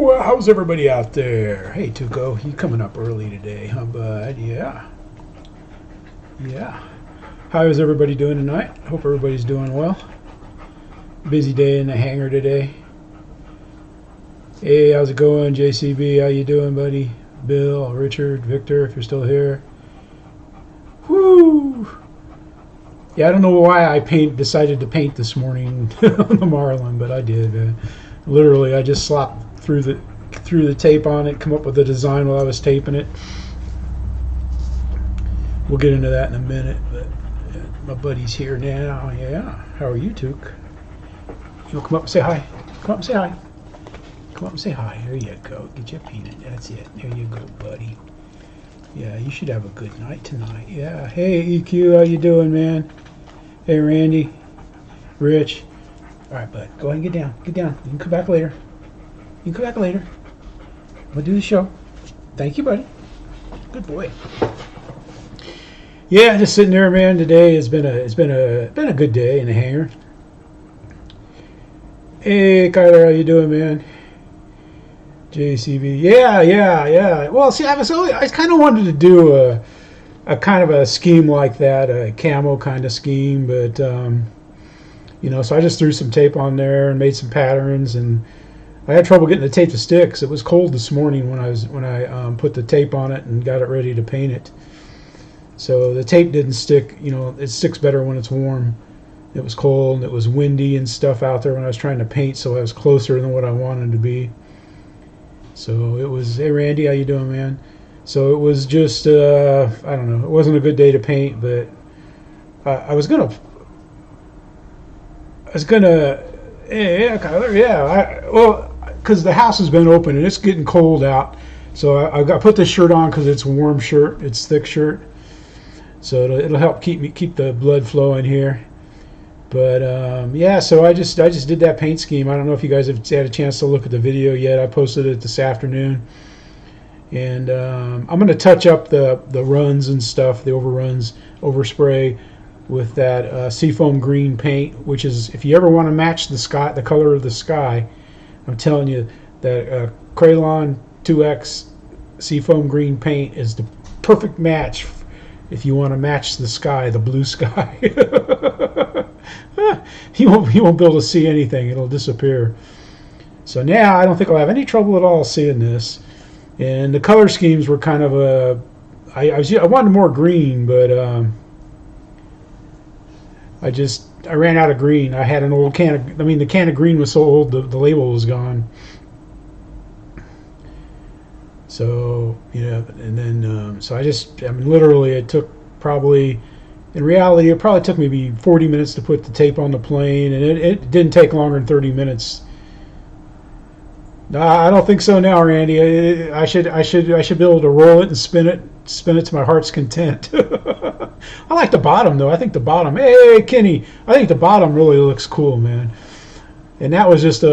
Whooa, how's everybody out there? Hey, Tuco, you coming up early today, huh, bud? Yeah. Yeah. How is everybody doing tonight? Hope everybody's doing well. Busy day in the hangar today. Hey, how's it going, JCB? How you doing, buddy? Bill, Richard, Victor, if you're still here. Woo! Yeah, I don't know why I decided to paint this morning on the Marlin, but I did. Literally, I just slopped through the tape on it, come up with the design while I was taping it. We'll get into that in a minute, but my buddy's here now. Yeah, how are you, Took? You'll come up and say hi. Come up and say hi. Come up and say hi. There you go. Get you painted. That's it. There you go, buddy. Yeah, you should have a good night tonight. Yeah. Hey, EQ, how you doing, man? Hey, Randy. Rich. All right, bud. Go ahead and get down. Get down. You can come back later. You can come back later. We'll do the show. Thank you, buddy. Good boy. Yeah, just sitting there, man. Today has been a good day in the hangar. Hey, Kyler, how you doing, man? JCB. Yeah. Well, see, I kind of wanted to do a kind of a scheme like that, a camo kind of scheme, but so I just threw some tape on there and made some patterns, and I had trouble getting the tape to stick because it was cold this morning when I put the tape on it and got it ready to paint it. So the tape didn't stick. It sticks better when it's warm. It was cold and it was windy and stuff out there when I was trying to paint, so I was closer than what I wanted to be. So it was, hey Randy, how you doing, man? So it was just, I don't know, it wasn't a good day to paint, but I was gonna, yeah, Kyler, yeah. Well, because the house has been open and it's getting cold out, so I put this shirt on because it's a warm shirt, it's thick shirt, so it'll help keep the blood flowing here. But yeah, so I just did that paint scheme. I don't know if you guys have had a chance to look at the video yet. I posted it this afternoon, and I'm going to touch up the runs and stuff, the overruns, overspray with that seafoam green paint. Which is, if you ever want to match the sky, the color of the sky, I'm telling you that Crayon 2X seafoam green paint is the perfect match if you want to match the sky, the blue sky. You won't be able to see anything. It'll disappear. So now I don't think I'll have any trouble at all seeing this. And the color schemes were kind of I wanted more green, but I ran out of green. I had an old can of, the can of green was so old the label was gone. So and then so literally it took probably. In reality, it probably took maybe 40 minutes to put the tape on the plane, and it didn't take longer than 30 minutes. I don't think so now, Randy. I should be able to roll it and spin it to my heart's content. I like the bottom though. I think the bottom. Hey, Kenny, I think the bottom really looks cool, man. And that was just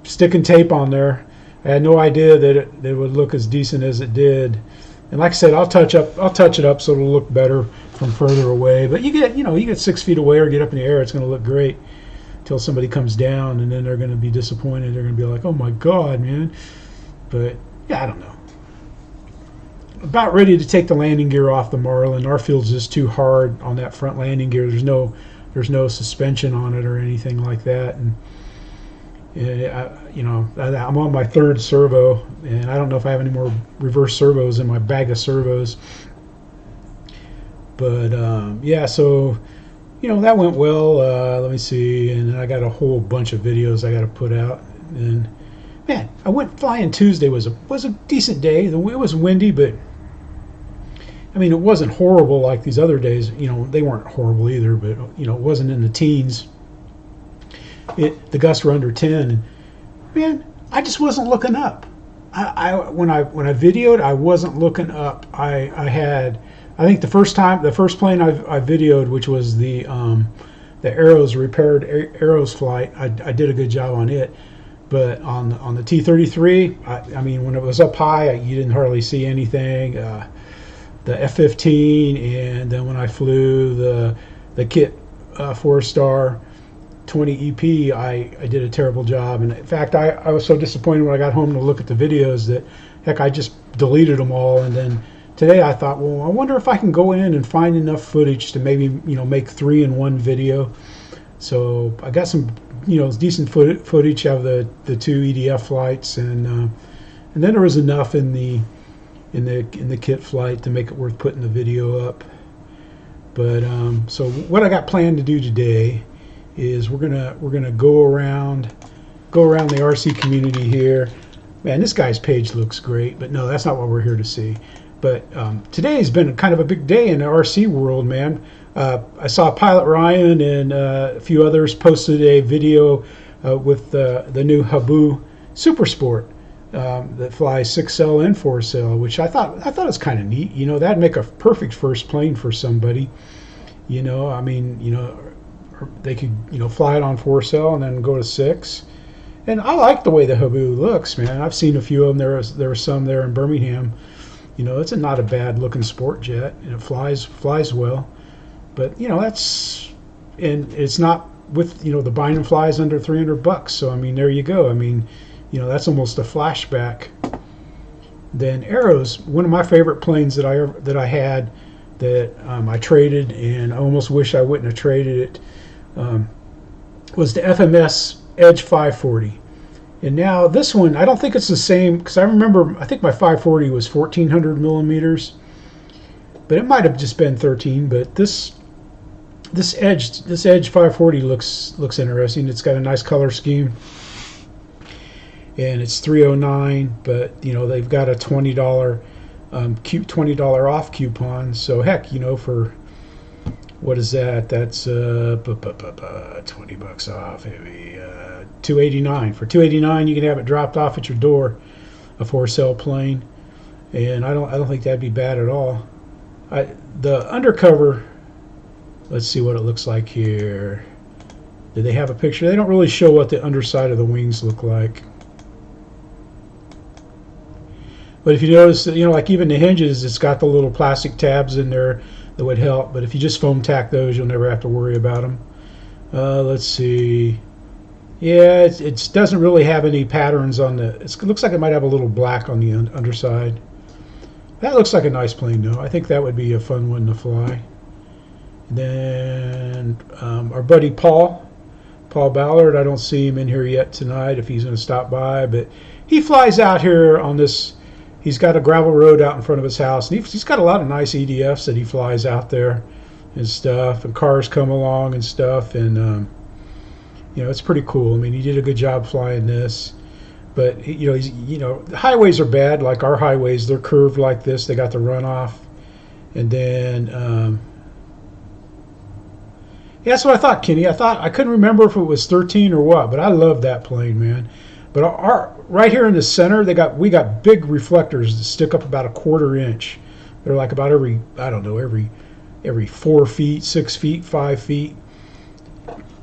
sticking tape on there. I had no idea that it would look as decent as it did. And like I said, I'll touch it up so it'll look better from further away. But you get 6 feet away or get up in the air, it's going to look great until somebody comes down, and then they're going to be disappointed. They're going to be like, "Oh my God, man!" But yeah, I don't know. About ready to take the landing gear off the Marlin. Our field's just too hard on that front landing gear. There's no suspension on it or anything like that, and I'm on my third servo, and I don't know if I have any more reverse servos in my bag of servos. But yeah, so that went well. Let me see, and then I got a whole bunch of videos I got to put out. And man, I went flying Tuesday. Was a decent day. It was windy, but it wasn't horrible like these other days. They weren't horrible either, but it wasn't in the teens. The gusts were under 10, and man, I just wasn't looking up. When I videoed, I wasn't looking up. I think the first plane I videoed, which was the repaired Arrows flight, I did a good job on it. But on the T-33, when it was up high, you didn't hardly see anything. The F-15, and then when I flew the Kit 4-star, 20 EP, I did a terrible job. And in fact, I was so disappointed when I got home to look at the videos that, heck, I just deleted them all. And then today I thought, well, I wonder if I can go in and find enough footage to maybe, make 3 in one video. So I got some, decent footage of the 2 EDF flights, and then there was enough in the kit flight to make it worth putting the video up. But so what I got planned to do today is we're gonna go around the RC community here. Man, this guy's page looks great, but no, that's not what we're here to see. But today has been kind of a big day in the RC world, man. I saw Pilot Ryan and a few others posted a video with the new Whooa Super Sport that flies 6L and 4L, which I thought was kind of neat. That'd make a perfect first plane for somebody. I mean, they could fly it on 4L and then go to 6. And I like the way the Whooa looks, man. I've seen a few of them. There were some there in Birmingham. It's not a bad looking sport jet, and it flies well. But and it's not with the bind and flies under $300. So I mean, there you go. I mean, that's almost a flashback. Then Arrows, one of my favorite planes that I had that I traded, and I almost wish I wouldn't have traded it, was the FMS Edge 540. And now this one, I don't think it's the same, because I think my 540 was 1400 millimeters, but it might have just been 13. But this Edge 540 looks interesting. It's got a nice color scheme, and it's 309. But they've got a $20 $20 off coupon. So heck, for what is that? That's $20 off, maybe $289. For $289, you can have it dropped off at your door, a 4L plane, and I don't think that'd be bad at all. The undercover. Let's see what it looks like here. Did they have a picture? They don't really show what the underside of the wings look like. But if you notice, like even the hinges, it's got the little plastic tabs in there that would help. But if you just foam tack those, you'll never have to worry about them. Let's see. Yeah, it doesn't really have any patterns on the. It looks like it might have a little black on the underside. That looks like a nice plane, though. I think that would be a fun one to fly. Then our buddy Paul Ballard, I don't see him in here yet tonight if he's going to stop by, but he flies out here on this. He's got a gravel road out in front of his house, and he's got a lot of nice EDFs that he flies out there and stuff, and cars come along and stuff, and it's pretty cool. I mean, he did a good job flying this, but the highways are bad. Like our highways, they're curved like this. They got the runoff, and then. Yeah, that's what I thought, Kenny. I couldn't remember if it was 13 or what, but I love that plane, man. But right here in the center, we got big reflectors that stick up about a 1/4 inch. They're like about every 4 feet, 6 feet, 5 feet,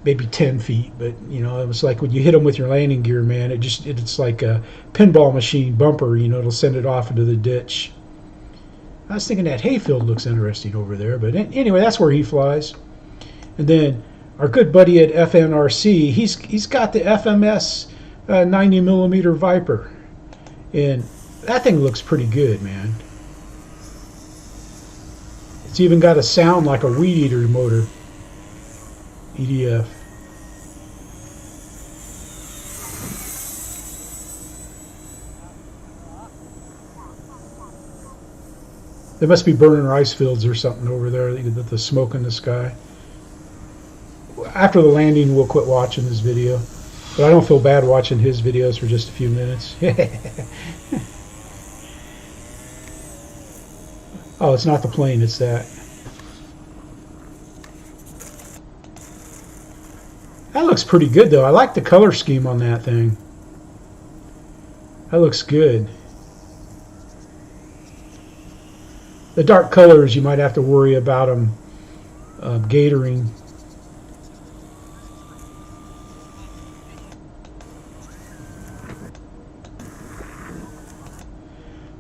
maybe 10 feet. But it was like when you hit them with your landing gear, man. It's like a pinball machine bumper. It'll send it off into the ditch. I was thinking that hayfield looks interesting over there, but anyway, that's where he flies. And then our good buddy at FNRC, he's got the FMS 90 millimeter Viper, and that thing looks pretty good, man. It's even got a sound like a weed eater motor, EDF. They must be burning rice fields or something over there. The smoke in the sky. After the landing, we'll quit watching this video. But I don't feel bad watching his videos for just a few minutes. Oh, it's not the plane, it's that. That looks pretty good, though. I like the color scheme on that thing. That looks good. The dark colors, you might have to worry about them gatoring.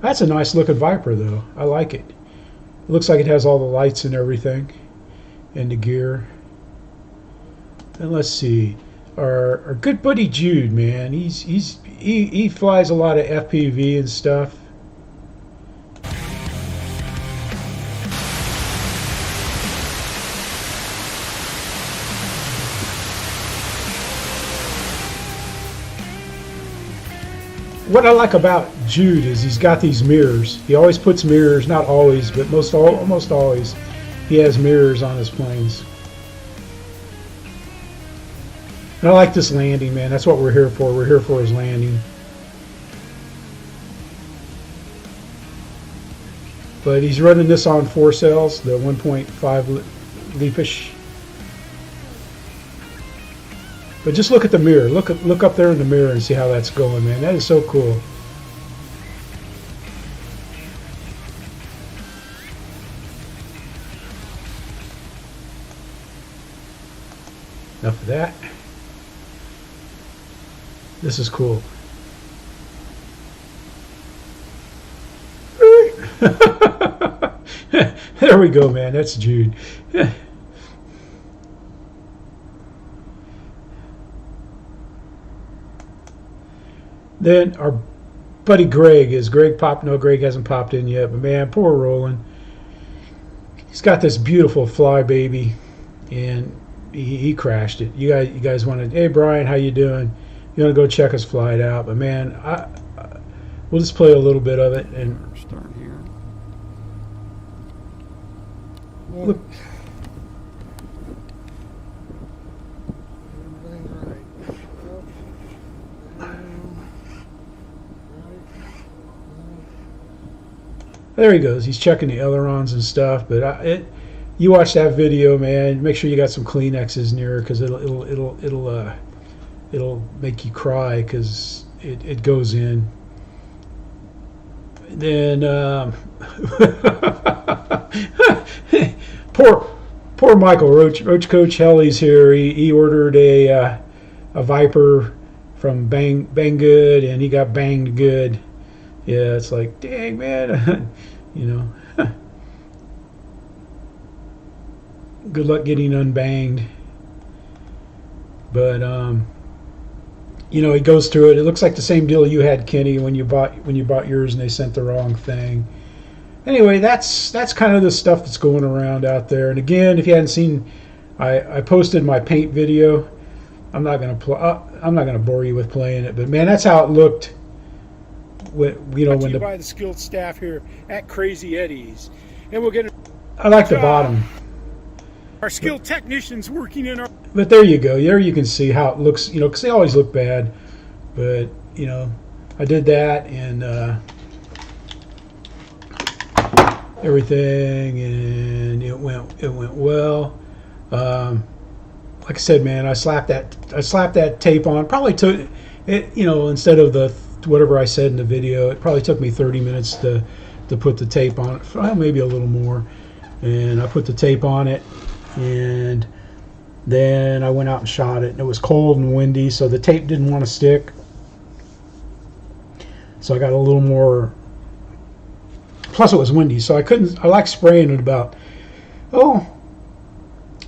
That's a nice looking Viper, though. I like it. It looks like it has all the lights and everything, and the gear. And let's see, our good buddy Jude, man, he flies a lot of FPV and stuff. What I like about Jude is he's got these mirrors. He always puts mirrors, not always, but almost always, he has mirrors on his planes. And I like this landing, man. That's what we're here for. We're here for his landing. But he's running this on 4 cells, the 1.5 leafish. But just look at the mirror. Look up there in the mirror and see how that's going, man. That is so cool. Enough of that. This is cool. There we go, man. That's Jude. Then our buddy Greg popped? No, Greg hasn't popped in yet. But man, poor Roland. He's got this beautiful fly baby, and he crashed it. You guys wanted? Hey Brian, how you doing? You want to go check his flight out? But man, we'll just play a little bit of it and start here. Look. There he goes. He's checking the ailerons and stuff. But you watch that video, man. Make sure you got some Kleenexes near, because it'll make you cry, because it goes in. Then poor Michael Roach Coach Helly's here. He ordered a Viper from Bang Good, and he got banged good. Yeah, it's like, dang, man. You know, good luck getting unbanged. But you know, he goes through it. It looks like the same deal you had, Kenny, when you bought yours and they sent the wrong thing. Anyway, that's kind of the stuff that's going around out there. And again, if you hadn't seen, I posted my paint video. I'm not gonna bore you with playing it, but man, that's how it looked. When by the skilled staff here at Crazy Eddie's, and we'll get. I like the bottom. Our skilled technicians working in our. But there you go. There you can see how it looks. You know, because they always look bad. But you know, I did that and everything, and it went well. Like I said, man, I slapped that tape on. Probably took it. You know, instead of the whatever I said in the video, it probably took me 30 minutes to put the tape on it. Well, maybe a little more. And I put the tape on it, and then I went out and shot it. And it was cold and windy, so the tape didn't want to stick. So I got a little more. Plus, it was windy, so I like spraying it about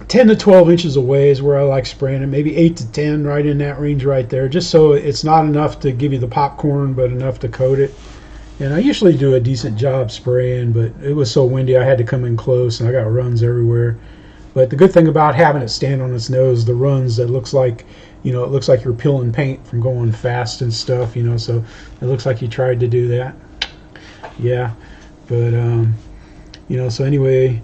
10 to 12 inches away is where I like spraying it. Maybe 8 to 10, right in that range right there, just so it's not enough to give you the popcorn, but enough to coat it. And I usually do a decent job spraying, but it was so windy I had to come in close, and I got runs everywhere. But the good thing about having it stand on its nose, the runs, that looks like, you know, it looks like you're peeling paint from going fast and stuff, you know, so it looks like you tried to do that. Yeah, but you know, so anyway,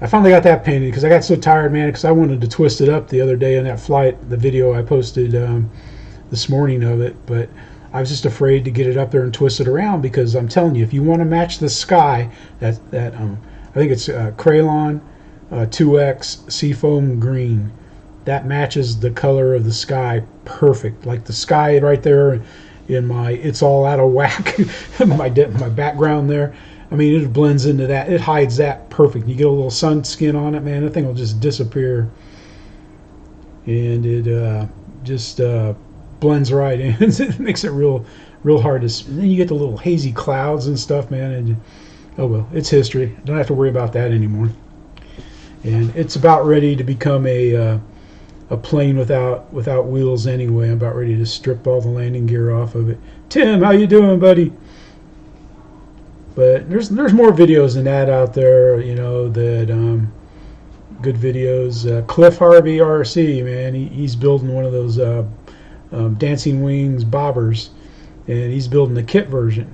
I finally got that painted because I got so tired, man, because I wanted to twist it up the other day on that flight, the video I posted this morning of it, but I was just afraid to get it up there and twist it around, because I'm telling you, if you want to match the sky, I think it's Crayon 2X Seafoam Green, that matches the color of the sky perfect. Like the sky right there in my It's All Out of Whack, my background there. I mean, it blends into that. It hides that perfect. You get a little sun skin on it, man, that thing will just disappear. And it just blends right in. It makes it real hard to. And then you get the little hazy clouds and stuff, man. And oh well, it's history. Don't have to worry about that anymore. And it's about ready to become a a plane without wheels anyway. I'm about ready to strip all the landing gear off of it. Tim, how you doing, buddy? But there's more videos than that out there, you know, that good videos. Cliff Harvey RC, man, he's building one of those Dancing Wings bobbers, and he's building the kit version,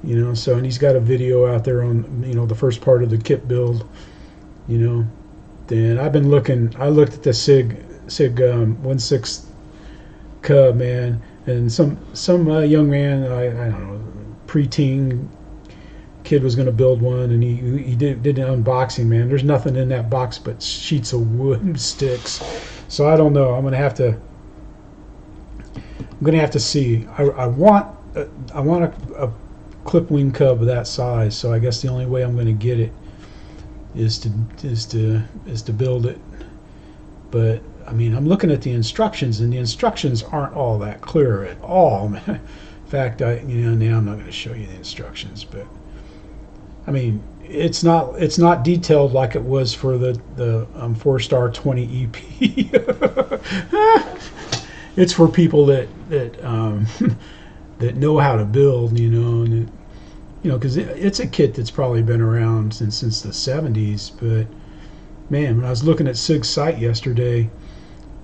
you know. So, and he's got a video out there on, you know, the first part of the kit build, you know. Then I've been looking. I looked at the Sig 1/6 Cub, man, and some young man, I don't know, preteen kid was going to build one, and he did an unboxing, man. There's nothing in that box but sheets of wood and sticks. So I don't know. I'm gonna have to see. I want a clip wing cub of that size. So I guess the only way I'm going to get it is to build it. But I mean, I'm looking at the instructions, and the instructions aren't all that clear at all. In fact, now I'm not going to show you the instructions, but I mean, it's not detailed like it was for the 4-star 20 EP. It's for people that that know how to build, you know, and you know, because it's a kit that's probably been around since the 70s. But man, when I was looking at Sig's site yesterday,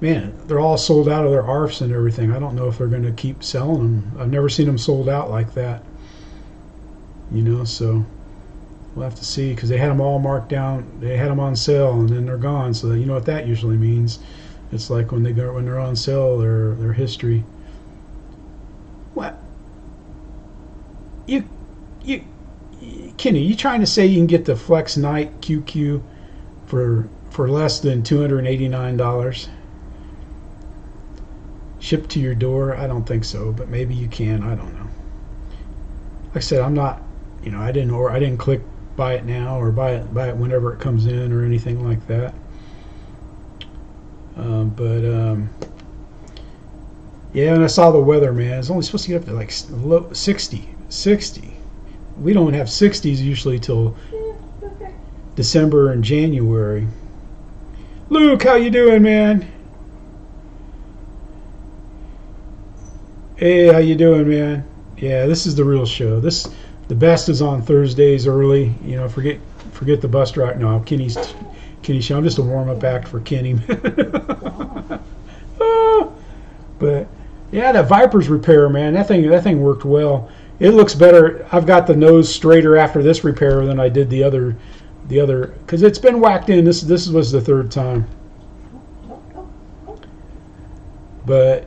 man, they're all sold out of their ARFs and everything. I don't know if they're going to keep selling them. I've never seen them sold out like that, you know. So we'll have to see, because they had them all marked down. They had them on sale, and then they're gone. So you know what that usually means. It's like when they're on sale, they're history. What? Kenny, you trying to say you can get the Flex Night QQ for less than $289? Shipped to your door? I don't think so, but maybe you can. I don't know. Like I said, I'm not, you know, I didn't click buy it now or buy it whenever it comes in or anything like that. Yeah, and I saw the weather, man. It's only supposed to get up to like low 60. We don't have 60s usually till December and January. Luke, how you doing, man? Hey, how you doing, man? Yeah, this is the real show. The best is on Thursdays early. You know, forget the bus drive. No, Kenny's show. I'm just a warm-up act for Kenny. But yeah, that Viper's repair, man, that thing worked well. It looks better. I've got the nose straighter after this repair than I did the other, because it's been whacked in. This was the third time. But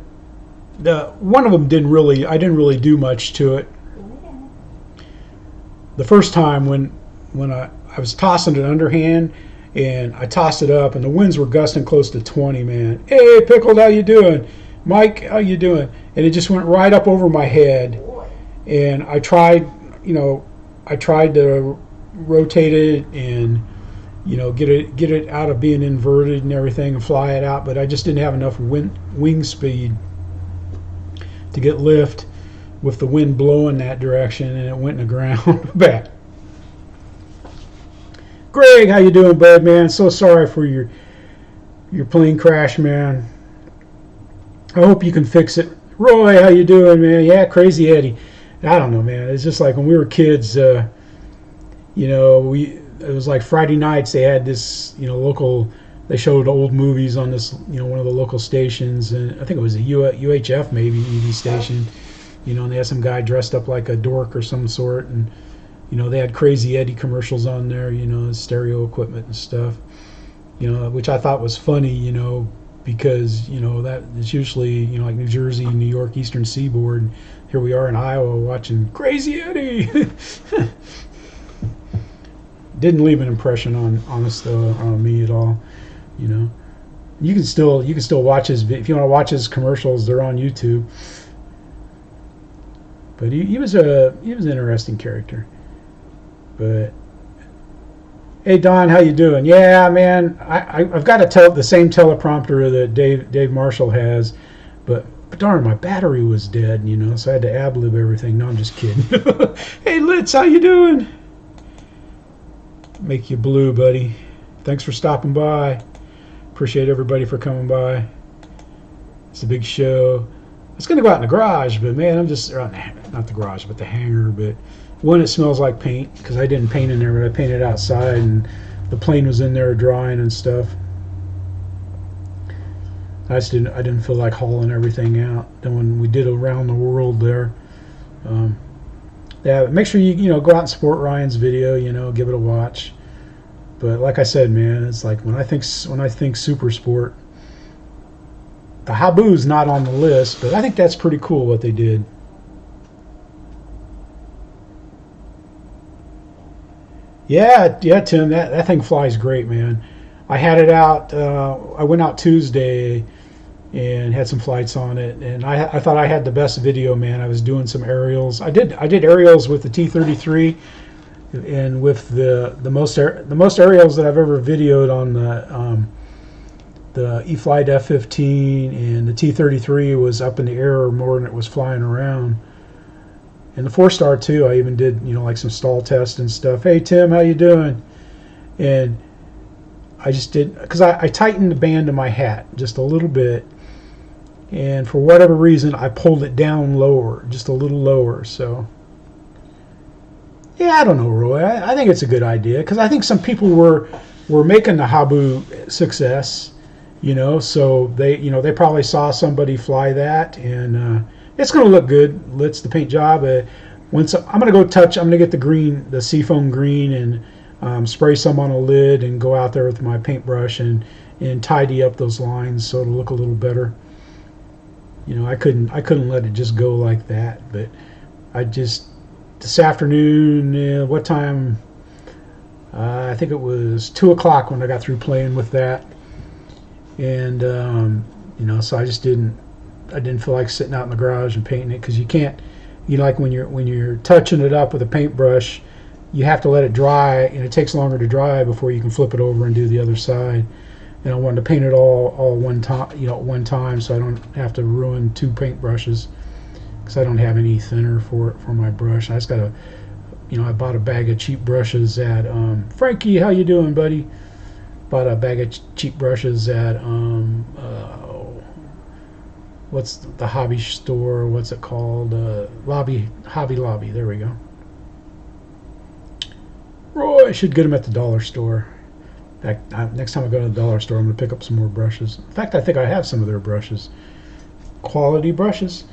one of them I didn't really do much to it. The first time when I was tossing it underhand, and I tossed it up, and the winds were gusting close to 20, man. Hey, Pickled, how you doing? Mike, how you doing? And it just went right up over my head. And I tried to rotate it and, you know, get it out of being inverted and everything and fly it out, but I just didn't have enough wing speed to get lift with the wind blowing that direction, and it went in the ground back. Greg, how you doing, bud, man? So sorry for your plane crash, man. I hope you can fix it. Roy, how you doing, man? Yeah, Crazy Eddie. I don't know, man. It's just like when we were kids, you know, it was like Friday nights. They had this, you know, local. They showed old movies on this, you know, one of the local stations, and I think it was a UHF maybe EV station. You know, and they had some guy dressed up like a dork or some sort, and you know, they had Crazy Eddie commercials on there. You know, stereo equipment and stuff. You know, which I thought was funny. You know, because you know that it's usually, you know, like New Jersey, New York, Eastern Seaboard. Here we are in Iowa watching Crazy Eddie. Didn't leave an impression on me at all. You know, you can still watch his, if you want to watch his commercials. They're on YouTube. But he was an interesting character. But hey, Don, how you doing? Yeah, man, I've got the same teleprompter that Dave Marshall has, but darn, my battery was dead, you know, so I had to ad-lib everything. No, I'm just kidding. Hey, Litz, how you doing? Make you blue, buddy. Thanks for stopping by. Appreciate everybody for coming by. It's a big show. I was going to go out in the garage, but man, I'm just, not the garage, but the hangar. But one, it smells like paint because I didn't paint in there, but I painted outside, and the plane was in there drying and stuff. I didn't feel like hauling everything out. Then when we did around the world there, yeah, make sure you go out and support Ryan's video. Give it a watch. But like I said, man, it's like when I think super sport, the Habu's not on the list, but I think that's pretty cool what they did. Yeah, Tim, that thing flies great, man. I had it out. I went out Tuesday and had some flights on it, and I thought I had the best video, man. I was doing some aerials. I did aerials with the T-33, and with the most aerials that I've ever videoed on the E-flite F-15, and the T-33 was up in the air more than it was flying around. And the 4-star too, I even did like some stall tests and stuff. Hey Tim, how you doing? And I just did, because I tightened the band of my hat just a little bit, and for whatever reason I pulled it down lower, just a little lower. So yeah, I don't know, Roy. I think it's a good idea, because I think some people were making the Habu success, so they probably saw somebody fly that, and it's going to look good. It's the paint job. Once I'm going to go touch, I'm going to get the green, the seafoam green, and spray some on a lid, and go out there with my paintbrush and tidy up those lines so it'll look a little better. I couldn't let it just go like that. But I just, this afternoon, what time? I think it was 2 o'clock when I got through playing with that, and so I just didn't feel like sitting out in the garage and painting it, because you can't, like when you're touching it up with a paintbrush, you have to let it dry, and it takes longer to dry before you can flip it over and do the other side. And I wanted to paint it all one time, at one time, so I don't have to ruin 2 paintbrushes, because I don't have any thinner for my brush. I just got I bought a bag of cheap brushes at Frankie. How you doing, buddy? Bought a bag of cheap brushes at what's the hobby store? What's it called? Hobby Lobby. There we go. Roy, I should get them at the dollar store. Next time I go to the dollar store, I'm going to pick up some more brushes. In fact, I think I have some of their brushes. Quality brushes.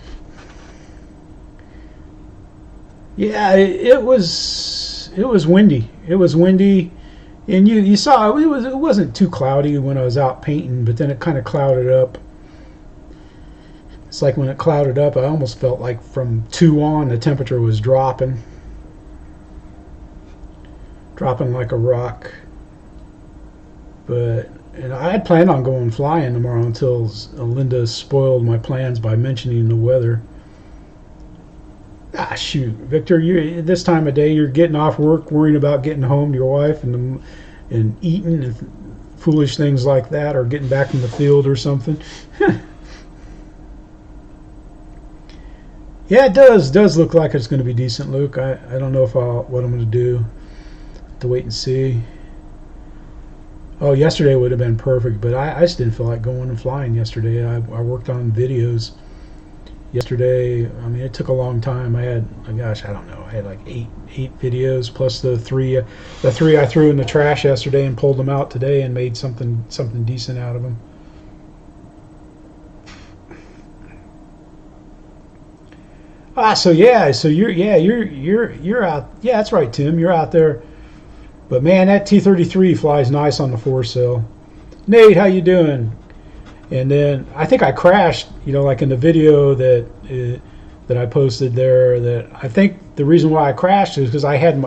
Yeah, it was windy. It was windy, and you saw it wasn't too cloudy when I was out painting, but then it kind of clouded up. It's like when it clouded up, I almost felt like from 2 on, the temperature was dropping like a rock. And I had planned on going flying tomorrow until Linda spoiled my plans by mentioning the weather. Ah, shoot, Victor, you this time of day you're getting off work, worrying about getting home to your wife and eating and foolish things like that, or getting back from the field or something. Yeah, it does look like it's going to be decent, Luke. I don't know what I'm going to do. Have to wait and see. Oh, yesterday would have been perfect, but I just didn't feel like going and flying yesterday. I worked on videos yesterday. I mean, it took a long time. I had, I don't know, I had like eight videos plus the three I threw in the trash yesterday and pulled them out today and made something decent out of them. So you're out. Yeah, that's right, Tim. You're out there. But man, that T-33 flies nice on the 4-cell. Nate, how you doing? And then I think I crashed, like in the video that I posted there. That I think the reason why I crashed is because I'm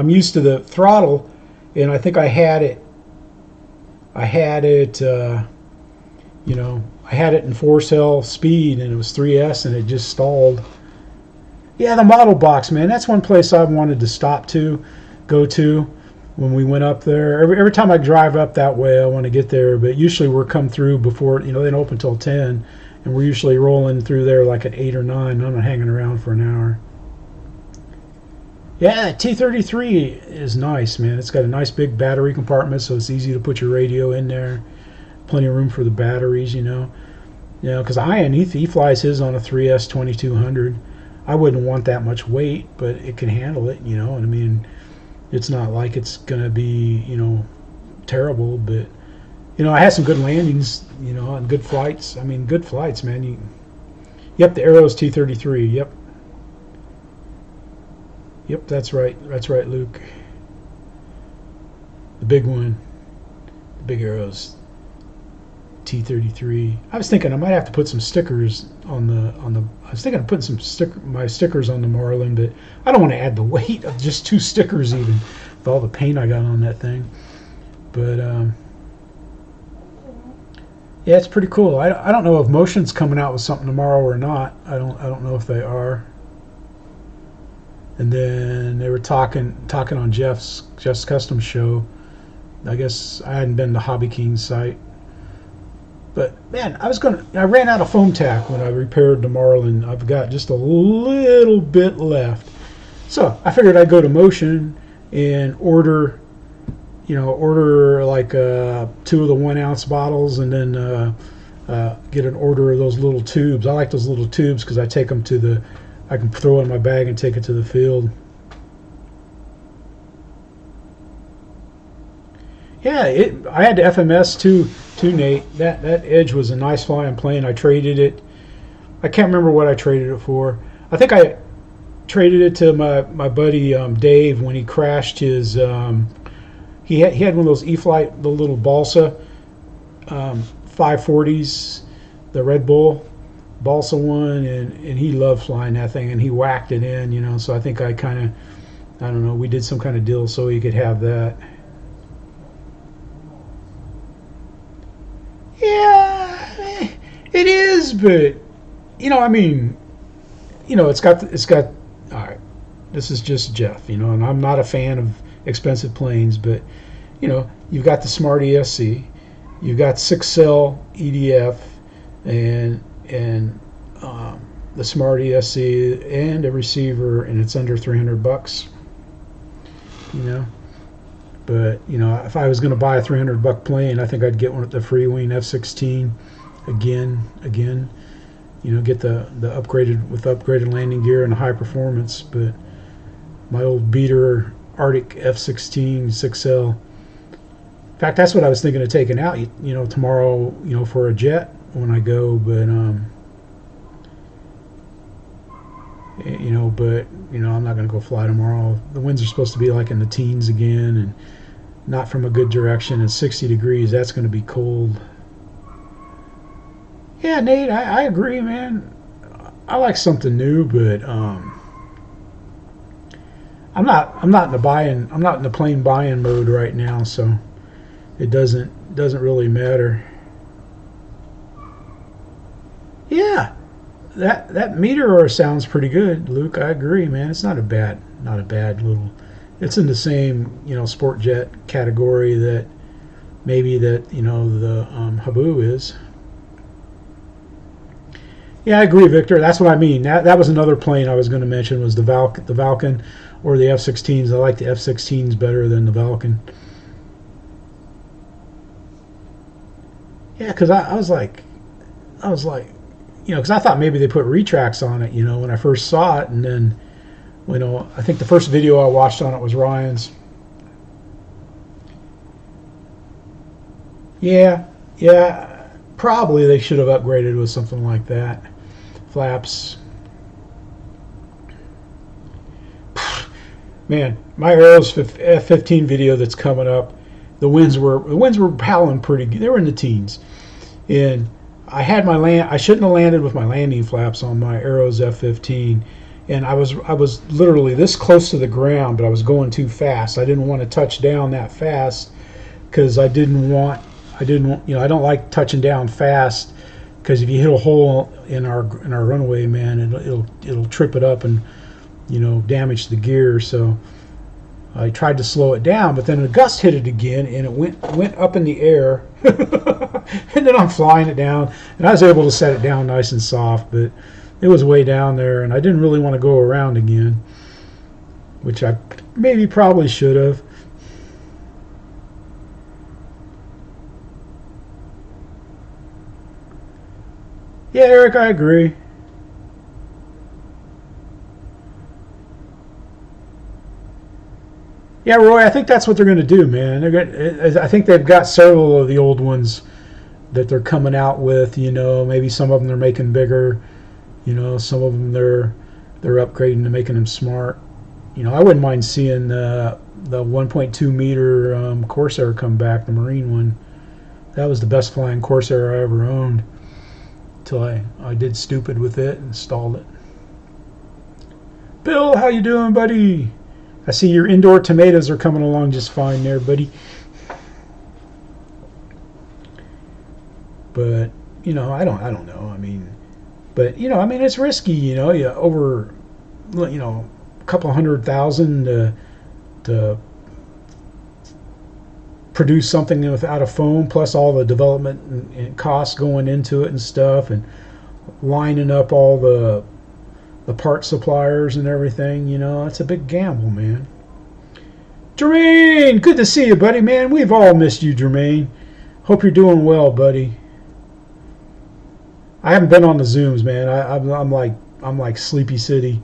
used to the throttle, and I think I had it in 4-cell speed, and it was 3S, and it just stalled. Yeah, the model box, man. That's one place I wanted to go to when we went up there. Every time I drive up that way, I want to get there. But usually we're come through before, they don't open till 10. And we're usually rolling through there like at 8 or 9. I'm not hanging around for an hour. Yeah, T-33 is nice, man. It's got a nice big battery compartment, so it's easy to put your radio in there. plenty of room for the batteries, because Ian, he flies his on a 3S 2200. I wouldn't want that much weight, but it can handle it, and I mean, it's not like it's going to be, terrible, but, I had some good landings, and good flights. I mean, good flights, man. Yep, the Arrow's T-33, yep. Yep, that's right, Luke. The big one, the big Arrow's T-33. I was thinking I might have to put some stickers on the. I was thinking of putting my stickers on the Marlin, but I don't want to add the weight of just 2 stickers even with all the paint I got on that thing. But yeah, it's pretty cool. I don't know if Motion's coming out with something tomorrow or not. I don't know if they are. And then they were talking on Jeff's Custom Show. I guess I hadn't been to Hobby King's site. But man, I ran out of foam tack when I repaired the Marlin. I've got just a little bit left. So I figured I'd go to Motion and order like 2 of the 1 ounce bottles, and then get an order of those little tubes. I like those little tubes because I can throw it in my bag and take it to the field. Yeah, I had the FMS too, Nate. That Edge was a nice flying plane. I traded it. I can't remember what I traded it for. I think I traded it to my buddy Dave when he crashed his. He had one of those E-flite, the little balsa 540s, the Red Bull balsa one, and he loved flying that thing, and he whacked it in, So I think I don't know, we did some kind of deal so he could have that. Yeah, it is, but I mean, it's got. All right, this is just Jeff, and I'm not a fan of expensive planes, but you've got the Smart ESC, you've got 6-cell EDF, and the Smart ESC and a receiver, and it's under $300. But if I was going to buy a $300 plane, I think I'd get one at the Freewing F-16 again. Get the upgraded landing gear and high performance. But my old beater Arctic F-16 6L. In fact, that's what I was thinking of taking out. Tomorrow. For a jet when I go, but I'm not going to go fly tomorrow. The winds are supposed to be like in the teens again, and not from a good direction, and 60 degrees, that's going to be cold. Yeah, Nate, I agree, man. I like something new, but I'm not in the plane buying mode right now, so it doesn't really matter. Yeah. That Meteor sounds pretty good, Luke. I agree, man. It's not a bad little. It's in the same sport jet category that maybe the Habu is. Yeah, I agree, Victor. That's what I mean. That was another plane I was going to mention, was the Valken or the F-16s. I like the F-16s better than the Valken. Yeah, because I was like. Because I thought maybe they put retracts on it, when I first saw it, and then, I think the first video I watched on it was Ryan's. Yeah, probably they should have upgraded with something like that. Flaps. Man, my Arrows F-15 video that's coming up, the winds were howling pretty good. They were in the teens, and I shouldn't have landed with my landing flaps on my Arrows F-15, and I was literally this close to the ground, but I was going too fast. I didn't want to touch down that fast because I don't like touching down fast, because if you hit a hole in our runway, man, it'll trip it up and damage the gear. So I tried to slow it down, but then a gust hit it again, and it went up in the air. And then I'm flying it down, and I was able to set it down nice and soft, but it was way down there, and I didn't really want to go around again, which I probably should have. Yeah, Eric, I agree. Yeah, Roy, I think that's what they're going to do, man. I think they've got several of the old ones that they're coming out with. Maybe some of them they're making bigger. Some of them they're upgrading to making them smart. I wouldn't mind seeing the 1.2 meter Corsair come back, the Marine one. That was the best flying Corsair I ever owned. Till I did stupid with it and installed it. Bill, how you doing, buddy? I see your indoor tomatoes are coming along just fine there, buddy. But I don't know. But it's risky. Over a couple $100,000 to produce something without a foam, plus all the development and costs going into it and stuff, and lining up all the part suppliers and everything. It's a big gamble, man. Jermaine, good to see you, buddy, man. We've all missed you, Jermaine. Hope you're doing well, buddy. I haven't been on the Zooms, man. I'm like Sleepy City.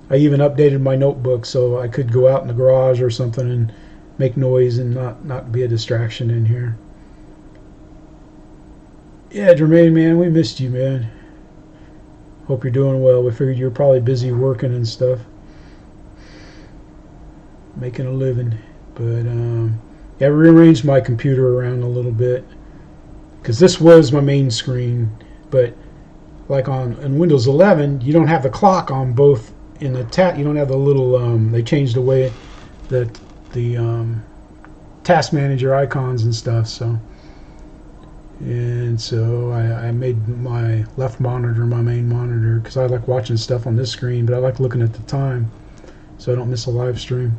I even updated my notebook so I could go out in the garage or something and make noise and not be a distraction in here. Yeah, Jermaine, man, we missed you, man. Hope you're doing well. We figured you're probably busy working and stuff, making a living. But yeah, I rearranged my computer around a little bit because this was my main screen. But like in Windows 11, you don't have the clock on both in the you don't have the little. They changed the way that the task manager icons and stuff. So I made my left monitor my main monitor because I like watching stuff on this screen, but I like looking at the time so I don't miss a live stream.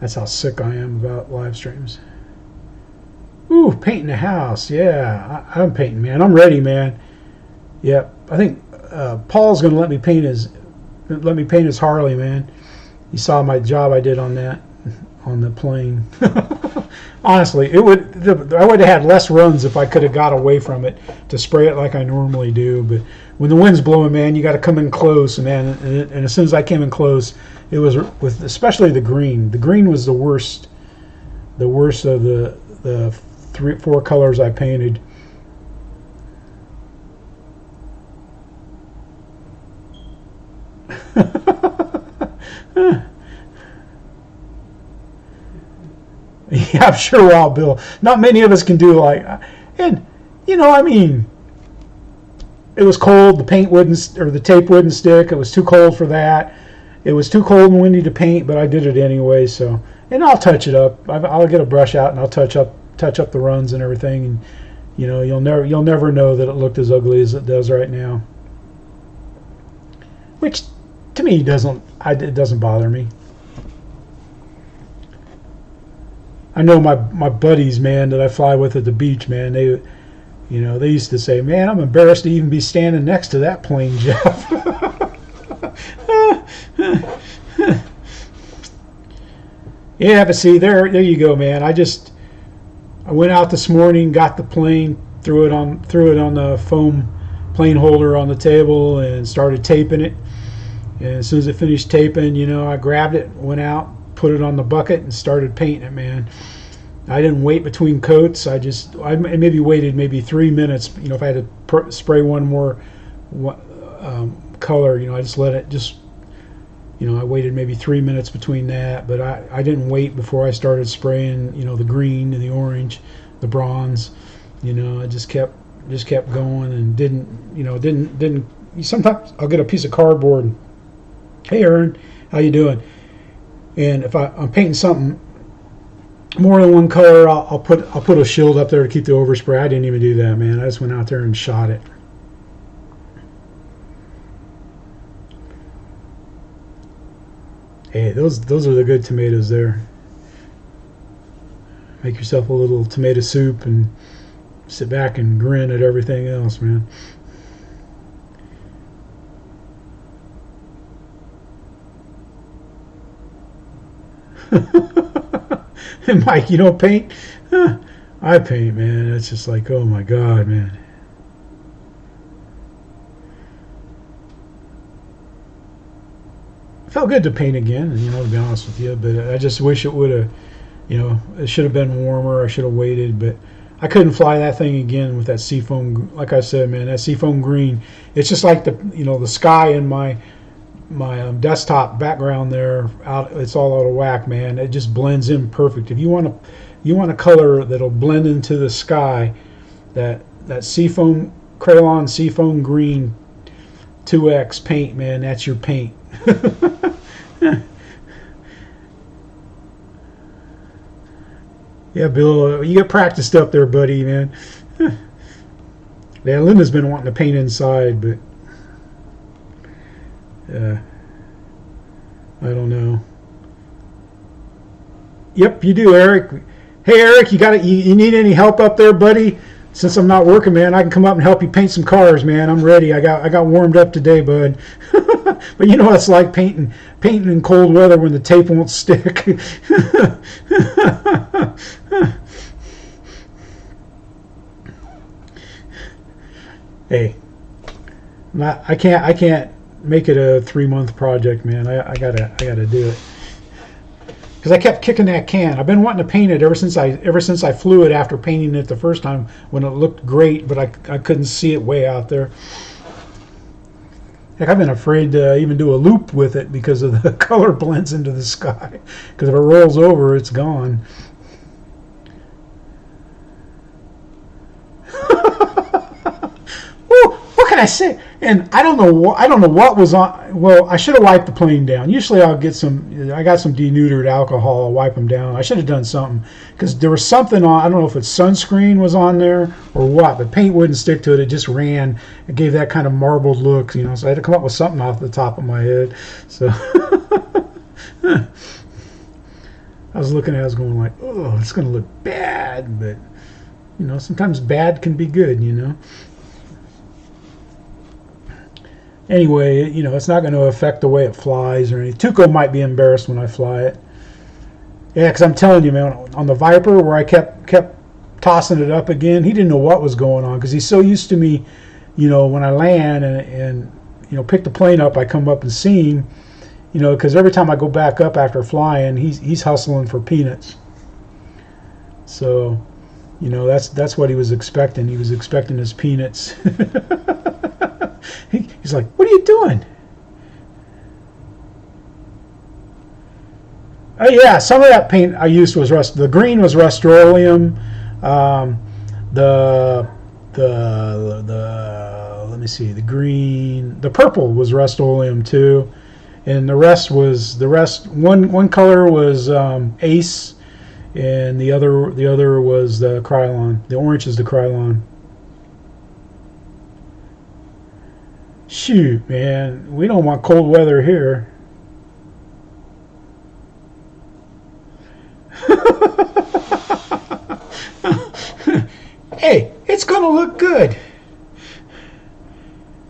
That's how sick I am about live streams. Ooh, painting the house. Yeah, I'm painting, man. I'm ready, man. Yep. I think Paul's gonna let me paint his Harley, man. You saw my job I did on that on the plane. Honestly, I would have had less runs if I could have got away from it to spray it like I normally do. But when the wind's blowing, man, you got to come in close, man. And as soon as I came in close, it was with especially the green. The green was the worst. The worst of the 4 colors I painted. Yeah, I'm sure, Wild Bill. Not many of us can do and it was cold. The paint wouldn't, or the tape wouldn't stick. It was too cold for that. It was too cold and windy to paint, but I did it anyway. So, and I'll touch it up. I'll get a brush out and I'll touch up the runs and everything. And you'll never know that it looked as ugly as it does right now. Which, to me, it doesn't bother me. I know my buddies, man, that I fly with at the beach, man. They used to say, "Man, I'm embarrassed to even be standing next to that plane, Jeff." Yeah, but see, there you go, man. I went out this morning, got the plane, threw it on the foam plane holder on the table, and started taping it. And as soon as it finished taping, I grabbed it, went out, put it on the bucket, and started painting it, man. I didn't wait between coats. I maybe waited 3 minutes. If I had to spray one more color, I just let it I waited maybe 3 minutes between that. But I didn't wait before I started spraying, the green and the orange, the bronze. I just kept going and didn't. Sometimes I'll get a piece of cardboard. Hey, Aaron, how you doing? And if I'm painting something more than one color, I'll put a shield up there to keep the overspray. I didn't even do that, man. I just went out there and shot it. Hey, those are the good tomatoes there. Make yourself a little tomato soup and sit back and grin at everything else, man. And Mike, you don't paint? I paint, man. It's just like, oh my God, man. felt good to paint again, you know, to be honest with you. But I just wish it would have, you know, it should have been warmer. I should have waited, but I couldn't fly that thing again with that seafoam. Like I said, man, that seafoam green. It's just like the, you know, the sky in my desktop background there. It's all out of whack, man. It just blends in perfect. If you want a color that'll blend into the sky, that seafoam Crayon seafoam green 2X paint, man, that's your paint. Yeah, Bill, you get practiced up there, buddy, man. Yeah, Linda's been wanting to paint inside, but I don't know. Yep, you do, Eric. Hey, Eric, you need any help up there, buddy? Since I'm not working, man, I can come up and help you paint some cars, man. I'm ready. I got warmed up today, bud. But you know what it's like painting in cold weather when the tape won't stick. Hey, I can't make it a 3-month project, man. I gotta do it. Because I kept kicking that can. I've been wanting to paint it ever since I flew it after painting it the first time when it looked great, but I couldn't see it way out there. Heck, I've been afraid to even do a loop with it because of the color blends into the sky. Because if it rolls over, it's gone. What can I say? And I don't know what was on. Well, I should have wiped the plane down. Usually I got some denatured alcohol. I'll wipe them down. I should have done something because there was something on. I don't know if it's sunscreen was on there or what, but paint wouldn't stick to it. It just ran. It gave that kind of marbled look, you know. So I had to come up with something off the top of my head. So I was looking at it, I was going like, oh, it's going to look bad, but you know, sometimes bad can be good, you know. Anyway, you know, it's not going to affect the way it flies or anything. Tuco might be embarrassed when I fly it. Yeah, because I'm telling you, man, on the Viper where I kept tossing it up again, he didn't know what was going on because he's so used to me, you know, when I land and you know, pick the plane up, I come up and see him, you know, because every time I go back up after flying, he's hustling for peanuts. So, you know, that's what he was expecting. He was expecting his peanuts. He's like, what are you doing? Oh yeah, some of that paint I used was the green was Rust-Oleum. The let me see, the purple was Rust-Oleum too, and the rest one color was Ace, and the other was the Krylon. The orange is the Krylon. Shoot, man, we don't want cold weather here. Hey, it's gonna look good.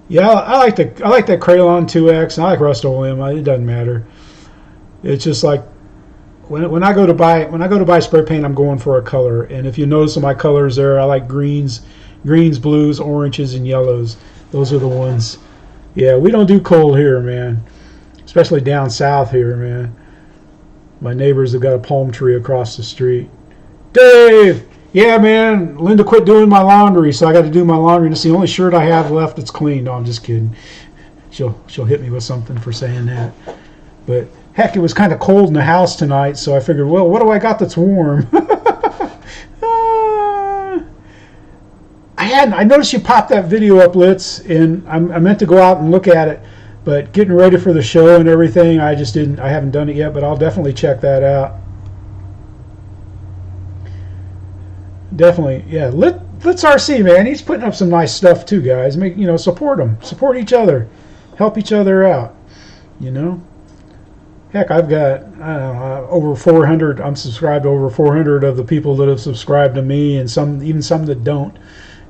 Yeah, I like that Crayon 2X. And I like Rust-Oleum. It doesn't matter. It's just like when I go to buy spray paint, I'm going for a color. And if you notice my colors there, I like greens, blues, oranges, and yellows. Those are the ones. Yeah, we don't do cold here, man. Especially down south here, man. My neighbors have got a palm tree across the street. Dave! Yeah, man. Linda quit doing my laundry, so I got to do my laundry. And it's the only shirt I have left that's clean. No, I'm just kidding. She'll hit me with something for saying that. But heck, it was kind of cold in the house tonight, so I figured, well, what do I got that's warm? I noticed you popped that video up, Litz, and I meant to go out and look at it, but getting ready for the show and everything, I haven't done it yet, but I'll definitely check that out. Definitely, yeah. Litz RC, man, he's putting up some nice stuff too, guys. Support him, support each other, help each other out. You know, heck, I've got over 400. I'm subscribed to over 400 of the people that have subscribed to me, and even some that don't.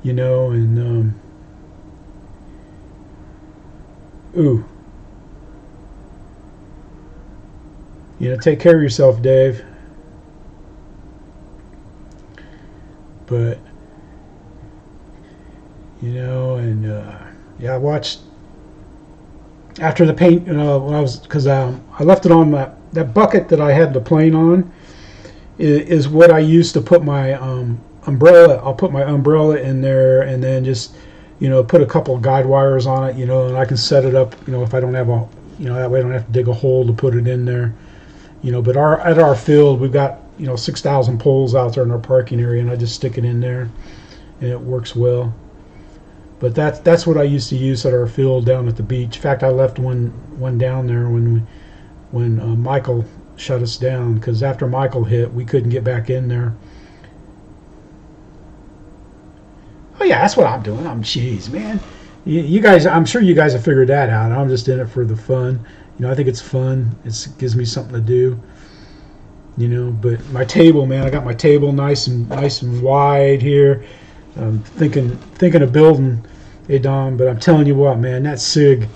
You know, and ooh, you know, take care of yourself, Dave. But you know, and yeah, I watched after the paint, when I was, because I left it on that bucket that I had the plane on is what I used to put my umbrella. I'll put my umbrella in there, and then just put a couple of guide wires on it, and I can set it up, if I don't have a, that way I don't have to dig a hole to put it in there, But at our field, we've got 6,000 poles out there in our parking area, and I just stick it in there, and it works well. But that's what I used to use at our field down at the beach. In fact, I left one down there when Michael shut us down, because after Michael hit, we couldn't get back in there. Oh yeah, that's what I'm doing. Jeez, man. You guys, I'm sure you guys have figured that out. I'm just in it for the fun. I think it's fun. It gives me something to do. But my table, man, I got my table nice and wide here. I'm thinking of building a Dom, but I'm telling you what, man, the SIG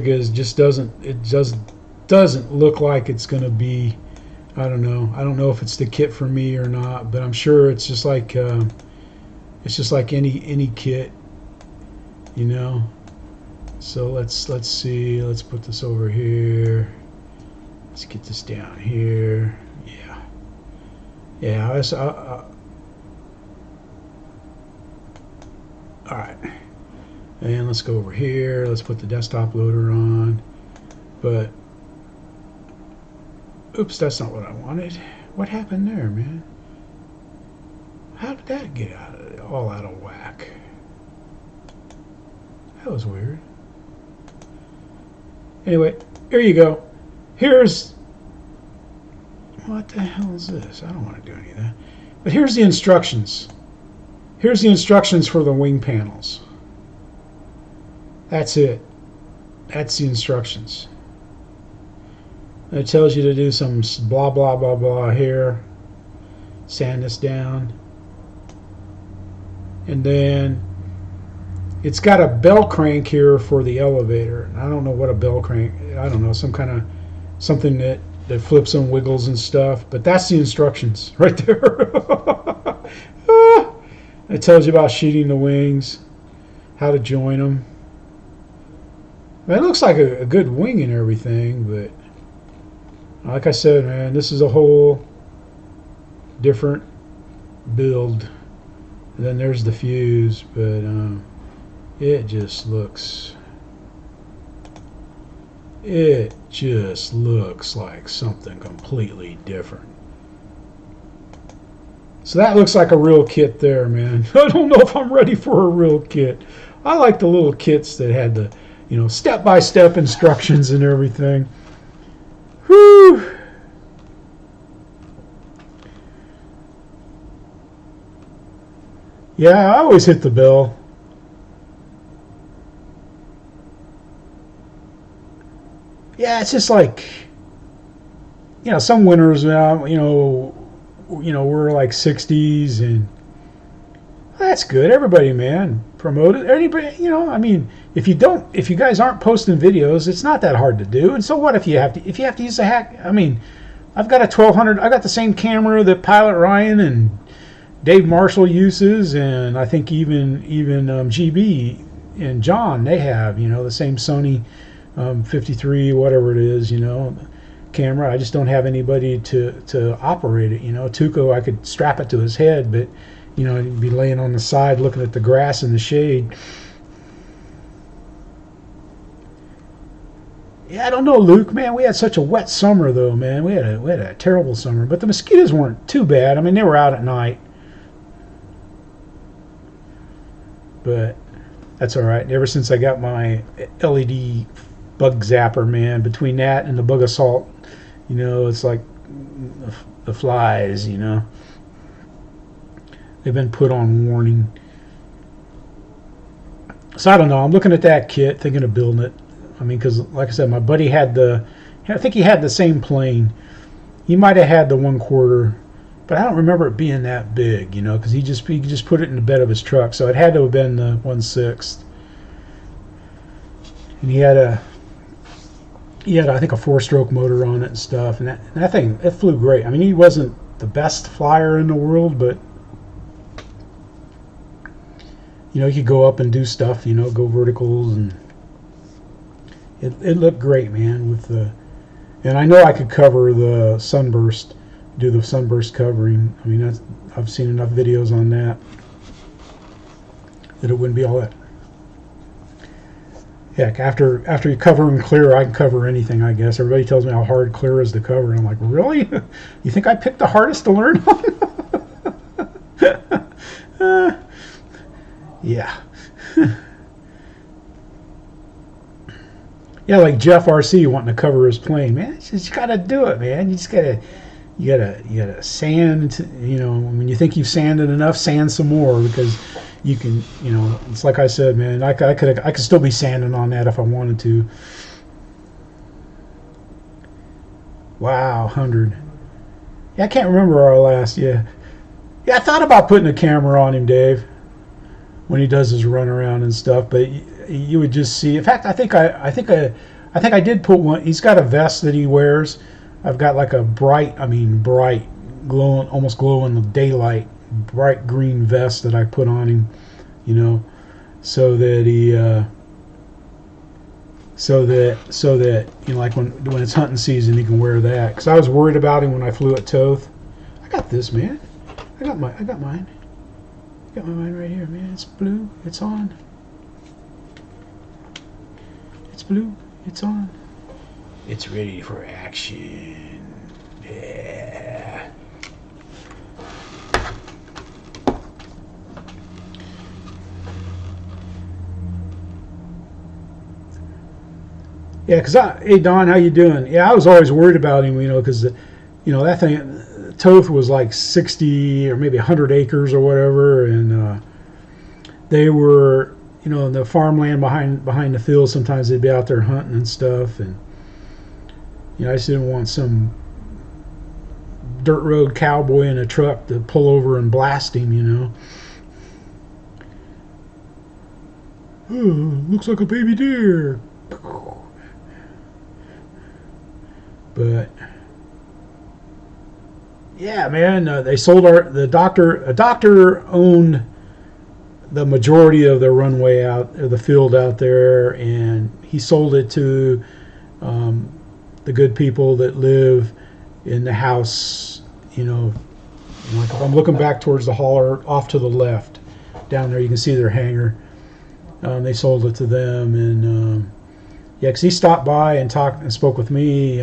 is just doesn't look like it's gonna be. I don't know if it's the kit for me or not, but I'm sure it's just like any kit, So let's see. Let's put this over here. Let's get this down here. Yeah. All right. And let's go over here. Let's put the desktop loader on. But oops, that's not what I wanted. What happened there, man? How did that get all out of whack? That was weird. Anyway, here you go. What the hell is this? I don't want to do any of that. But here's the instructions. Here's the instructions for the wing panels. That's it. That's the instructions. It tells you to do some blah, blah, blah, blah here. Sand this down. And then it's got a bell crank here for the elevator. I don't know what a bell crank, I don't know, something that flips and wiggles and stuff. But that's the instructions right there. It tells you about sheeting the wings, how to join them. It looks like a good wing and everything, but like I said, man, this is a whole different build. And then there's the fuse, but it just looks like something completely different. So that looks like a real kit there, man. I don't know if I'm ready for a real kit. I like the little kits that had the step-by-step instructions and everything. Whew. Yeah, I always hit the bell. Yeah, it's just like, some winters, we're like 60s, and that's good. Everybody, man, promote it. Anybody, if you guys aren't posting videos, it's not that hard to do. And so what if you have to use a hack? I've got a 1200. I got the same camera that Pilot Ryan and Dave Marshall uses, and I think even GB and John, they have the same Sony 53 whatever it is camera. I just don't have anybody to operate it. Tuco, I could strap it to his head, but he'd be laying on the side looking at the grass in the shade. Yeah, I don't know, Luke, man. We had such a wet summer, though, man. We had a terrible summer, but the mosquitoes weren't too bad. They were out at night, but that's all right. Ever since I got my LED bug zapper, man, between that and the bug assault, it's like the flies, they've been put on warning. So I don't know. I'm looking at that kit, thinking of building it. Because like I said, my buddy I think he had the same plane. He might have had the 1/4, but I don't remember it being that big, because he just put it in the bed of his truck. So it had to have been the 1/6. And he had I think a 4-stroke motor on it and stuff, and that thing, it flew great. He wasn't the best flyer in the world, but you could go up and do stuff, go verticals, and it looked great, man. And I know I could cover the sunburst, do the sunburst covering. I mean, I've seen enough videos on that it wouldn't be all that. Heck, after you cover and clear, I can cover anything, I guess. Everybody tells me how hard clear is to cover, and I'm like, really? You think I picked the hardest to learn on? Yeah. Yeah, like JeffxRc wanting to cover his plane, man. You gotta do it, man. You gotta sand. When you think you've sanded enough, sand some more, because you can. It's like I said, man. I could still be sanding on that if I wanted to. Wow, 100. Yeah, I can't remember our last. Yeah, I thought about putting a camera on him, Dave, when he does his run around and stuff, but you would just see. In fact, I think I did put one. He's got a vest that he wears. I've got like a bright, glowing, almost glow in the daylight, bright green vest that I put on him, so that he, so that like when it's hunting season, he can wear that. Because I was worried about him when I flew at Toth. I got this, man. I got mine. I got my mine right here, man. It's blue. It's on. It's blue. It's on. It's ready for action. Yeah. Yeah, hey Don, how you doing? Yeah, I was always worried about him, because that thing, Toth was like 60 or maybe 100 acres or whatever, and they were, in the farmland behind the field. Sometimes they'd be out there hunting and stuff, and I just didn't want some dirt road cowboy in a truck to pull over and blast him. Oh, looks like a baby deer. But yeah, man, they sold a doctor owned the majority of the runway out, or the field out there, and he sold it to the good people that live in the house. Like if I'm looking back towards the holler off to the left, down there you can see their hangar. They sold it to them, and yeah, because he stopped by and talked and spoke with me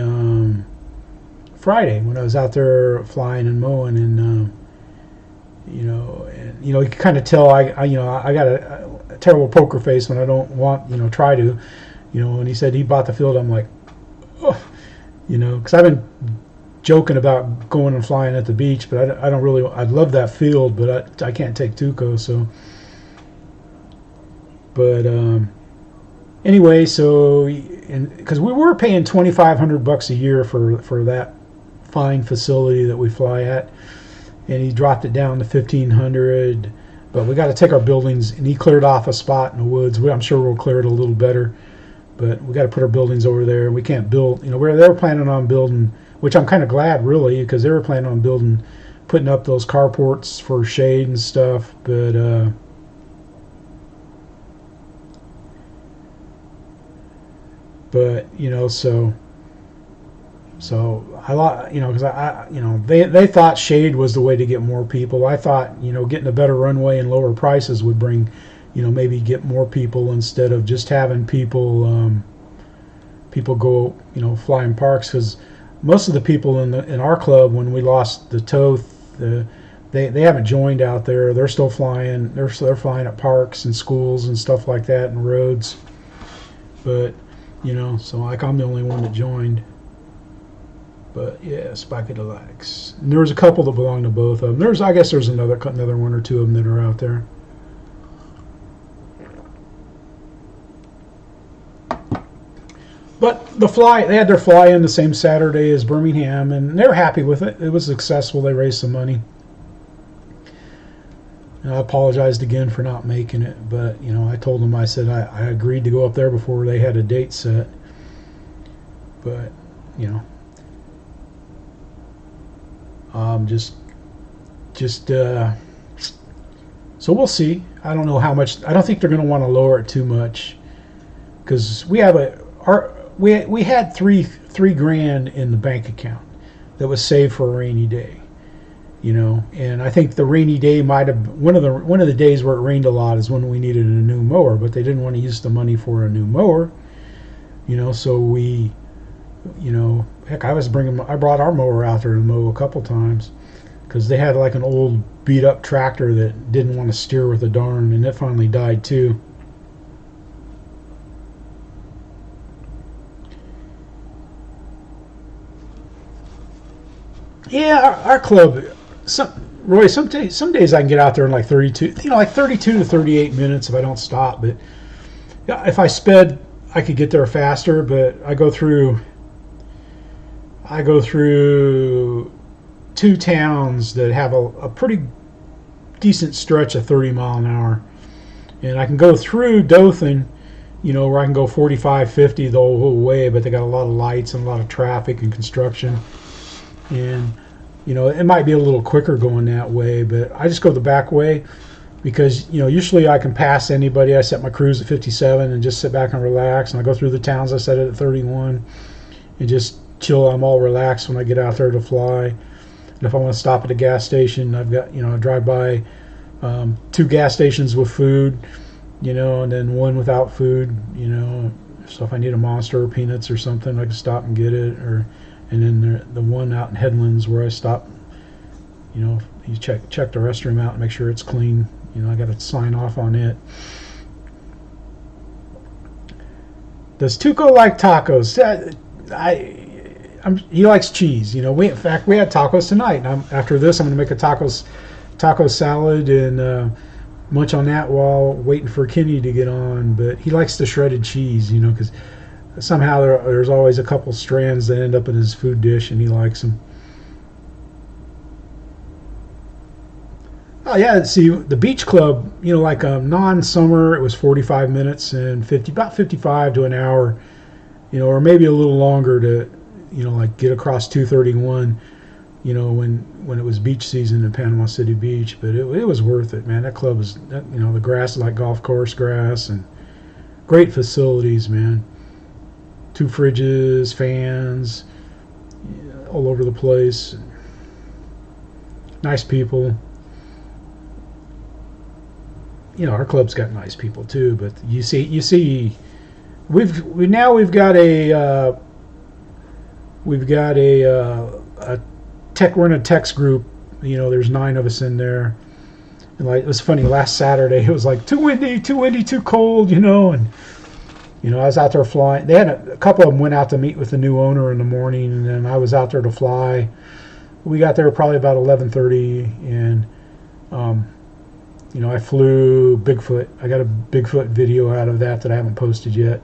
Friday when I was out there flying and mowing, and you can kind of tell I got a terrible poker face when I don't want try to, when he said he bought the field, I'm like, oh, because I've been joking about going and flying at the beach, but I don't really. I'd love that field, but I can't take Tuco, so. But anyway, so because we were paying $2,500 a year for that fine facility that we fly at, and he dropped it down to $1,500. But we got to take our buildings, and he cleared off a spot in the woods. I'm sure we'll clear it a little better, but we got to put our buildings over there, and we can't build. They were planning on building, which I'm kind of glad, really, because they were planning on putting up those carports for shade and stuff, but. But so I because they thought shade was the way to get more people. I thought getting a better runway and lower prices would bring maybe get more people, instead of just having people go fly in parks, because most of the people in our club, when we lost the Toth, they haven't joined out there. They're still flying. They're flying at parks and schools and stuff like that, and roads. But so like I'm the only one that joined. But yeah, Spike of the Lax. And there was a couple that belonged to both of them. I guess there's another one or two of them that are out there. But they had their fly in the same Saturday as Birmingham, and they were happy with it. It was successful. They raised some money. And I apologized again for not making it, but I told them, I said I agreed to go up there before they had a date set. But so we'll see. I don't know how much. I don't think they're going to want to lower it too much, because we have we had three grand in the bank account that was saved for a rainy day, and I think the rainy day might have one of the days where it rained a lot is when we needed a new mower, but they didn't want to use the money for a new mower, so we, heck, I brought our mower out there to mow a couple times, because they had like an old beat up tractor that didn't want to steer with a darn, and it finally died too. Yeah, our club. Roy, some days I can get out there in like 32, like 32 to 38 minutes if I don't stop. But yeah, if I sped, I could get there faster. But I go through two towns that have a pretty decent stretch of 30 mile an hour, and I can go through Dothan, where I can go 45, 50 the whole way. But they got a lot of lights and a lot of traffic and construction. And it might be a little quicker going that way, but I just go the back way because usually I can pass anybody. I set my cruise at 57 and just sit back and relax, and I go through the towns. I set it at 31 and just chill. I'm all relaxed when I get out there to fly. And if I want to stop at a gas station, I've got I drive by two gas stations with food, and then one without food. So if I need a Monster or peanuts or something, I can stop and get it. And then the one out in Headlands where I stop, you check the restroom out and make sure it's clean. I got to sign off on it. Does Tuco like tacos? He likes cheese. In fact, we had tacos tonight. And after this, I'm going to make a taco salad and munch on that while waiting for Kenny to get on. But he likes the shredded cheese, because somehow there's always a couple strands that end up in his food dish, and he likes them. Oh yeah, see the beach club. Like non-summer, it was 45 minutes and about 55 to an hour, or maybe a little longer to, like get across 231. When it was beach season in Panama City Beach, but it was worth it, man. That club was, the grass is like golf course grass and great facilities, man. 2 fridges, fans, all over the place. Nice people. Our club's got nice people too. But you see, we've got a tech. We're in a text group. There's 9 of us in there. And like it was funny. Last Saturday it was like too windy, too cold. And I was out there flying. They had a couple of them went out to meet with the new owner in the morning, and then I was out there to fly. We got there probably about 11:30, and I flew Bigfoot. I got a Bigfoot video out of that I haven't posted yet.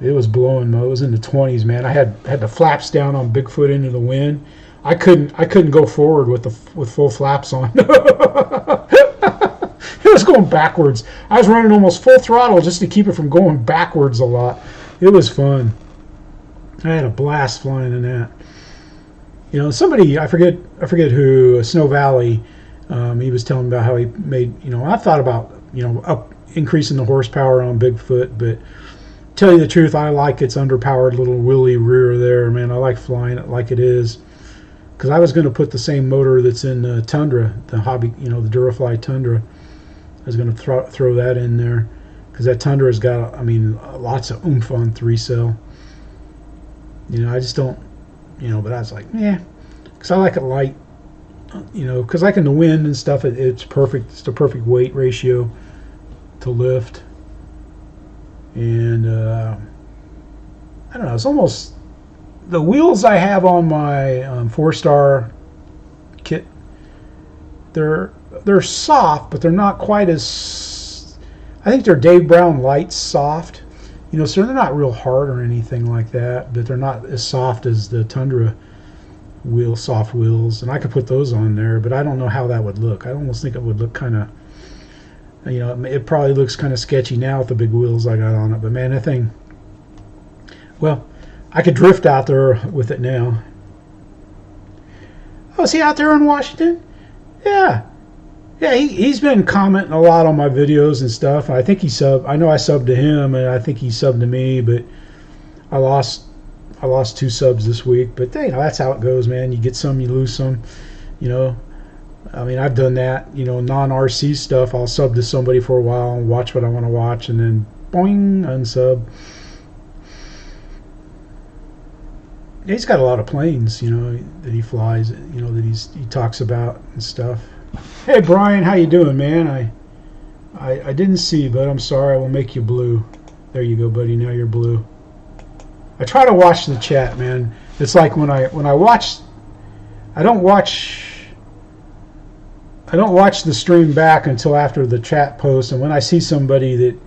It was blowing. It was in the 20s, man. I had the flaps down on Bigfoot into the wind. I couldn't go forward with full flaps on. It was going backwards. I was running almost full throttle just to keep it from going backwards a lot. It was fun. I had a blast flying in that. Somebody, I forget who, Snow Valley, he was telling me about how he made, I thought about, increasing the horsepower on Bigfoot, but tell you the truth, I like its underpowered little willy rear there, man. I like flying it like it is. Because I was going to put the same motor that's in the Tundra, the hobby, the Durafly Tundra. I was going to throw that in there because that Tundra's got, lots of oomph on 3-cell. I just don't, but I was like, because I like it light, because like in the wind and stuff, it's perfect. It's the perfect weight ratio to lift. And I don't know, it's almost, the wheels I have on my 4-star kit, they're soft, but they're not quite as, I think they're Dave Brown Light soft, so they're not real hard or anything like that, but they're not as soft as the Tundra soft wheels, and I could put those on there, but I don't know how that would look. I almost think it would look kind of, it probably looks kind of sketchy now with the big wheels I got on it, but man, that thing, well, I could drift out there with it now. Oh, is he out there in Washington? Yeah. Yeah, he's been commenting a lot on my videos and stuff. I think he subbed. I know I subbed to him, and I think he subbed to me. But I lost I lost 2 subs this week. But that's how it goes, man. You get some, you lose some. You know, I mean, I've done that. Non-RC stuff. I'll sub to somebody for a while and watch what I want to watch, and then boing, unsub. He's got a lot of planes, that he flies, that he talks about and stuff. Hey Brian, how you doing, man? I didn't see, but I'm sorry. I will make you blue. There you go, buddy. Now you're blue. I try to watch the chat, man. It's like when I watch, I don't watch the stream back until after the chat post, and when I see somebody that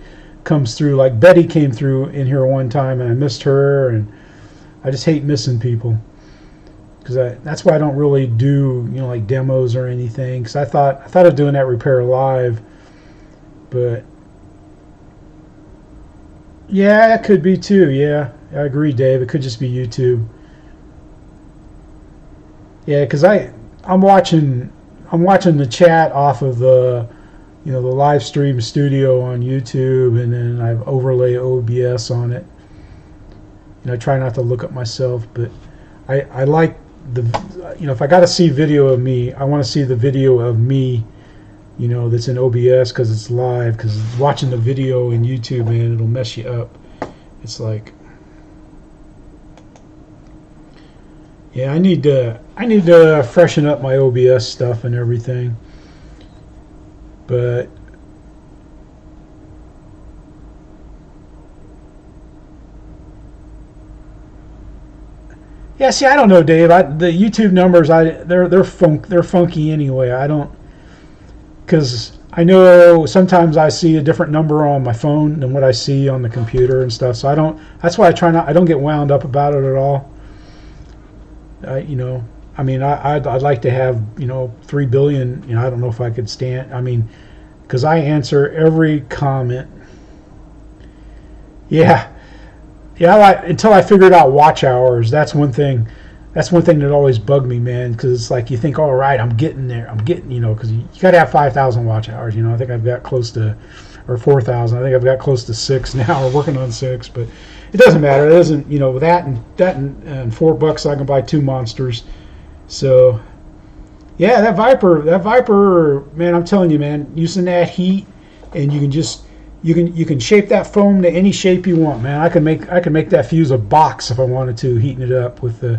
comes through, like Betty came through in here one time, and I missed her, and I just hate missing people, because that's why I don't really do like demos or anything. Because I thought of doing that repair live, but yeah, it could be too. Yeah, I agree, Dave. It could just be YouTube. Yeah, because I'm watching the chat off of the the live stream studio on YouTube, and then I've overlay OBS on it. I try not to look up myself, but I like if I got to see video of me, I want to see the video of me, that's in OBS, because it's live. Because watching the video in YouTube, man, it'll mess you up. It's like, yeah, I need to freshen up my OBS stuff and everything, but. Yeah, see, I don't know, Dave. The YouTube numbers, they're funky anyway. I don't, because I know sometimes I see a different number on my phone than what I see on the computer and stuff. So I don't. That's why I don't get wound up about it at all. I mean, I'd like to have 3 billion. I don't know if I could stand. I mean, because I answer every comment. Yeah. Yeah, until I figured out watch hours. That's one thing. That's one thing that always bugged me, man. Because it's like you think, all right, I'm getting there. Because you got to have 5,000 watch hours. I think I've got close to, or 4,000. I think I've got close to 6 now. We're working on 6, but it doesn't matter. It doesn't. That and $4 I can buy 2 monsters. So, yeah, that Viper, man. I'm telling you, man. Using that heat, and you can just. You can shape that foam to any shape you want, man. I can make that fuse a box if I wanted to, heating it up with the,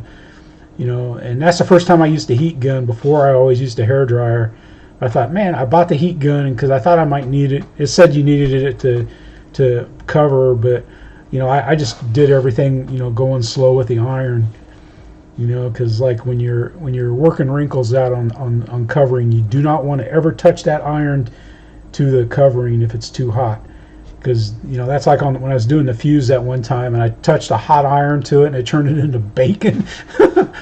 and that's the first time I used a heat gun. Before, I always used a hair dryer. I thought, man, I bought the heat gun because I thought I might need it. It said you needed it to cover, but I just did everything going slow with the iron, because like when you're working wrinkles out on covering, you do not want to ever touch that iron to the covering if it's too hot. Because that's like when I was doing the fuse that one time, and I touched a hot iron to it, and it turned it into bacon.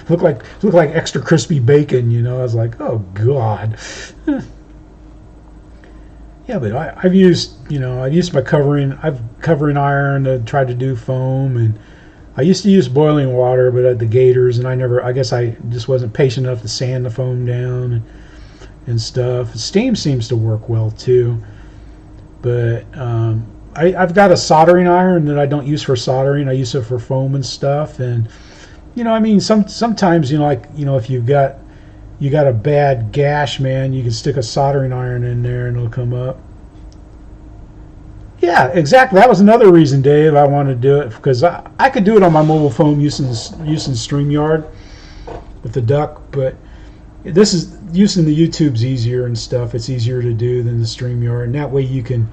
looked like extra crispy bacon. I was like, oh god. Yeah, but I've used my covering iron to try to do foam, and I used to use boiling water, but at the gators, and I guess I just wasn't patient enough to sand the foam down and stuff. Steam seems to work well too. But I've got a soldering iron that I don't use for soldering. I use it for foam and stuff. And I mean, sometimes if you got a bad gash, man, you can stick a soldering iron in there and it'll come up. Yeah, exactly. That was another reason, Dave, I wanted to do it, because I could do it on my mobile phone using StreamYard with the duck, but this is using the YouTube's easier and stuff. It's easier to do than the StreamYard, and that way you can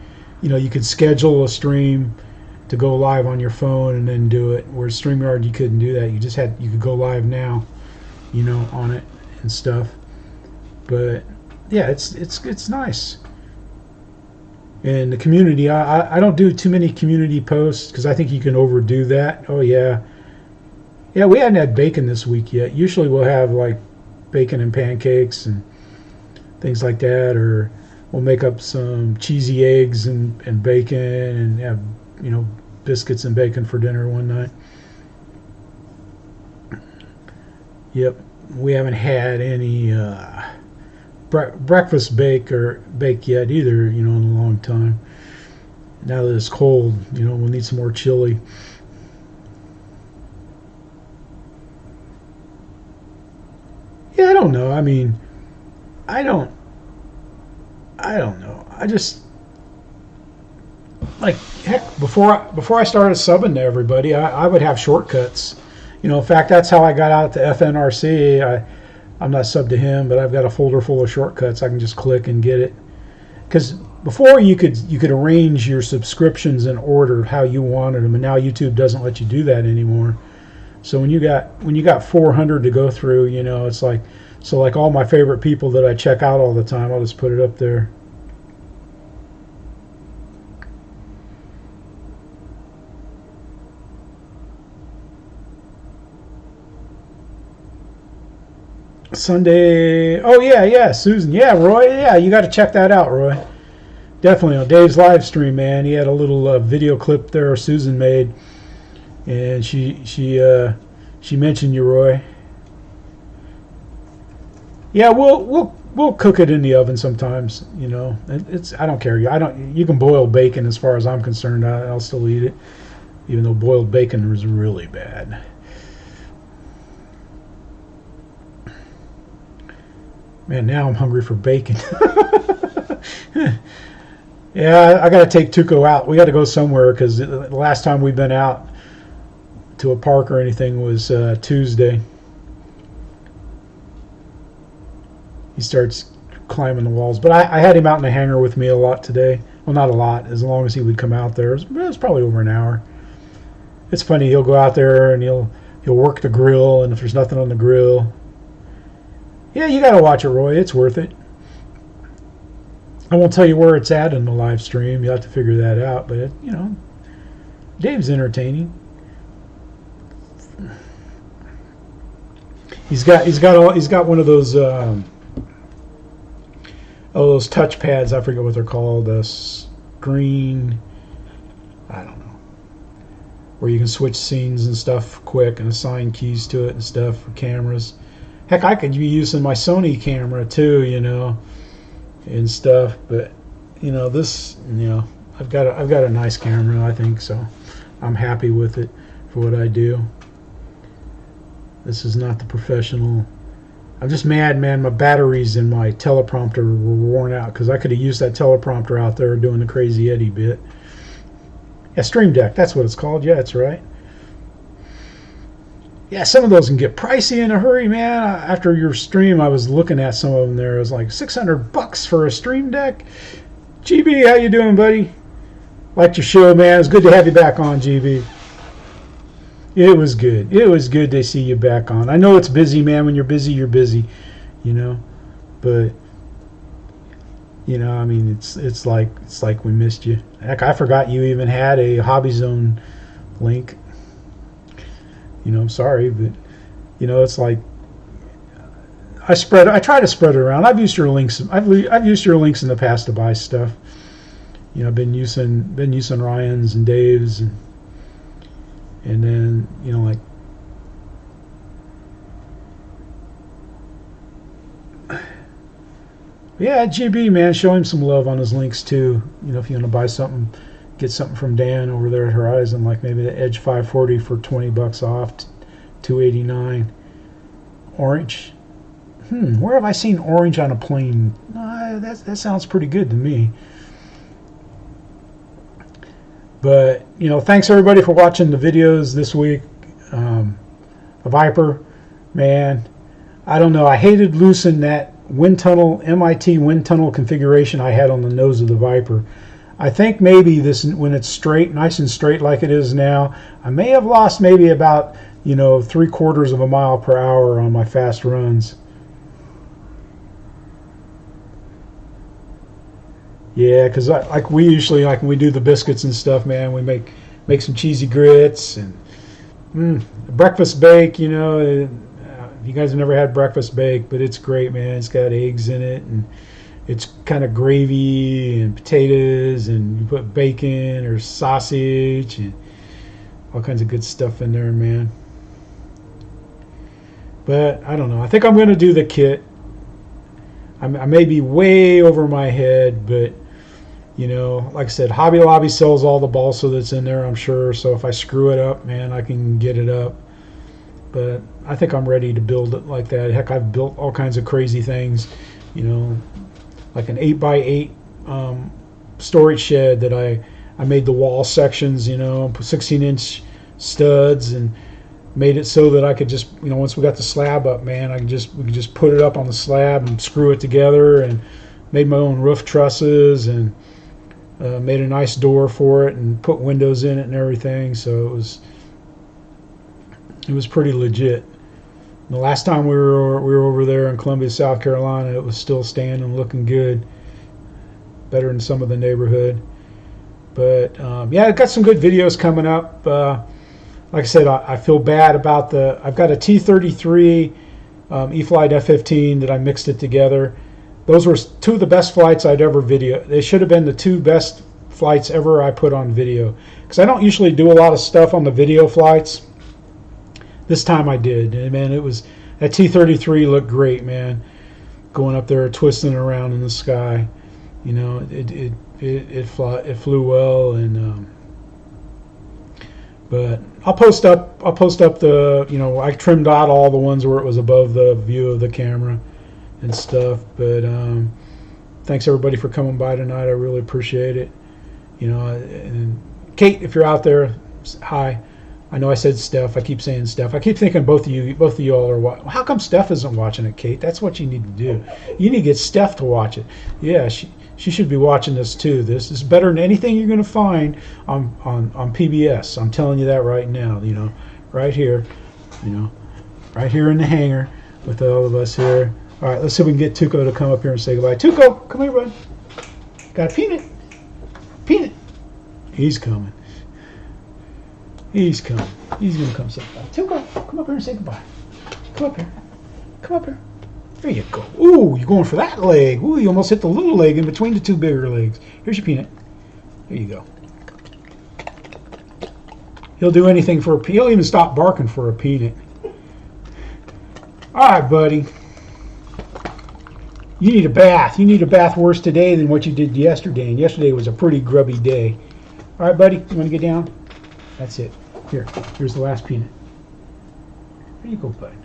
schedule a stream to go live on your phone and then do it. Whereas StreamYard, you couldn't do that. You could go live now, on it and stuff. But yeah, it's nice. And the community, I don't do too many community posts because I think you can overdo that. Oh yeah, we haven't had bacon this week yet. Usually we'll have like bacon and pancakes and things like that, or we'll make up some cheesy eggs and bacon and have biscuits and bacon for dinner one night. Yep, we haven't had any breakfast bake yet either, in a long time. Now that it's cold, we'll need some more chili. Yeah, I don't know. I mean, I don't know. I just like, heck, before I started subbing to everybody, I would have shortcuts. In fact, that's how I got out to FNRC. I'm not subbed to him, but I've got a folder full of shortcuts. I can just click and get it. Because before you could arrange your subscriptions in order how you wanted them, and now YouTube doesn't let you do that anymore. So when you got 400 to go through, it's like, so like all my favorite people that I check out all the time, I'll just put it up there. Sunday. Oh yeah, Susan. Yeah, Roy. Yeah, you got to check that out, Roy. Definitely on Dave's live stream, man. He had a little video clip there Susan made, and she mentioned you, Roy. Yeah, we'll cook it in the oven sometimes. It's I don't care. You can boil bacon as far as I'm concerned. I'll still eat it, even though boiled bacon is really bad. Man, now I'm hungry for bacon. Yeah, I got to take Tuco out. We got to go somewhere because the last time we've been out to a park or anything was Tuesday. He starts climbing the walls. But I had him out in the hangar with me a lot today. Well, not a lot, as long as he would come out there. It was probably over an hour. It's funny. He'll go out there and he'll work the grill, and if there's nothing on the grill, yeah, you got to watch it, Roy. It's worth it. I won't tell you where it's at in the live stream. You'll have to figure that out. But, Dave's entertaining. He's got one of those those touch pads. I forget what they're called. A screen. I don't know. Where you can switch scenes and stuff quick and assign keys to it and stuff for cameras. Heck, I could be using my Sony camera too, and stuff. But this, I've got a nice camera, I think, so I'm happy with it for what I do. This is not the professional. I'm just mad, man. My batteries in my teleprompter were worn out because I could have used that teleprompter out there doing the Crazy Eddie bit. Yeah, Stream Deck. That's what it's called. Yeah, that's right. Yeah, some of those can get pricey in a hurry, man. After your stream, I was looking at some of them there. It was like $600 for a Stream Deck. GB, how you doing, buddy? Liked your show, man. It's good to have you back on, GB. It was good. It was good to see you back on. I know it's busy, man. When you're busy, But I mean, it's like we missed you. Heck, I forgot you even had a Hobby Zone link. I'm sorry, but it's like I try to spread it around. I've used your links. I've used your links in the past to buy stuff. I've been using Ryan's and Dave's, and then like yeah, GB, man, show him some love on his links too. If you want to buy something, get something from Dan over there at Horizon, like maybe the Edge 540 for $20 off, $289. Orange. Where have I seen orange on a plane? That sounds pretty good to me. But thanks everybody for watching the videos this week. The Viper, man, I don't know. I hated losing that MIT wind tunnel configuration I had on the nose of the Viper. I think maybe when it's straight, nice and straight like it is now, I may have lost maybe about 3/4 of a mile per hour on my fast runs. Yeah, because like we usually, like when we do the biscuits and stuff, man, we make some cheesy grits and breakfast bake. You guys have never had breakfast bake, but it's great, man. It's got eggs in it, and it's kind of gravy and potatoes, and you put bacon or sausage and all kinds of good stuff in there, man. But I don't know. I think I'm going to do the kit. I may be way over my head, but you know, like I said, Hobby Lobby sells all the balsa that's in there, I'm sure. So if I screw it up, man, I can get it up. But I think I'm ready to build it like that. Heck, I've built all kinds of crazy things, you know, like an 8x8 storage shed that I made the wall sections, you know, put 16-inch studs and made it so that I could just, you know, once we got the slab up, man, we could just put it up on the slab and screw it together, and made my own roof trusses, and made a nice door for it and put windows in it and everything. So it was pretty legit. The last time we were over there in Columbia, South Carolina, it was still standing, looking good, better than some of the neighborhood. But yeah, I've got some good videos coming up. Like I said, I feel bad about I've got a T-33 E-flite F-15 that I mixed it together. Those were two of the best flights I'd ever video. They should have been the two best flights ever I put on video, because I don't usually do a lot of stuff on the video flights. This time I did, and man, that T-33 looked great, man. Going up there, twisting around in the sky, you know, it flew well, and but I'll post up the, you know, I trimmed out all the ones where it was above the view of the camera and stuff. But thanks everybody for coming by tonight. I really appreciate it. You know, and Kate, if you're out there, hi. I know I said Steph. I keep saying Steph. I keep thinking both of you all are watching. How come Steph isn't watching it, Kate? That's what you need to do. You need to get Steph to watch it. Yeah, she should be watching this too. This is better than anything you're going to find on PBS. I'm telling you that right now. You know, right here. You know, right here in the hangar with all of us here. All right, let's see if we can get Tuco to come up here and say goodbye. Tuco, come here, bud. Got a peanut. Peanut. He's coming. He's coming. He's going to come say goodbye. Tuco, come up here and say goodbye. Come up here. Come up here. There you go. Ooh, you're going for that leg. Ooh, you almost hit the little leg in between the two bigger legs. Here's your peanut. There you go. He'll do anything for a peanut. He'll even stop barking for a peanut. All right, buddy. You need a bath. You need a bath worse today than what you did yesterday. And yesterday was a pretty grubby day. All right, buddy. You want to get down? That's it. Here's the last peanut. There you go, bud.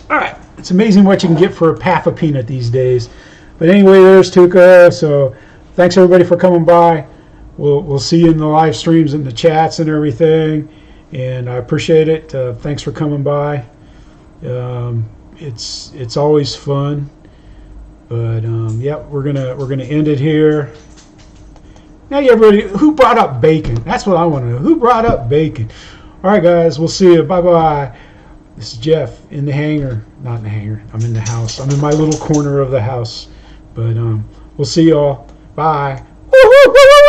All right. It's amazing what you can get for half a peanut these days. But anyway, there's Tuca. So thanks everybody for coming by. We'll see you in the live streams and the chats and everything. And I appreciate it. Thanks for coming by. It's always fun. But yeah, we're gonna end it here. Now, everybody, who brought up bacon? That's what I want to know. Who brought up bacon? All right, guys, we'll see you. Bye-bye. This is Jeff in the hangar. Not in the hangar. I'm in the house. I'm in my little corner of the house. But we'll see y'all. Bye. Woo-hoo-hoo-hoo!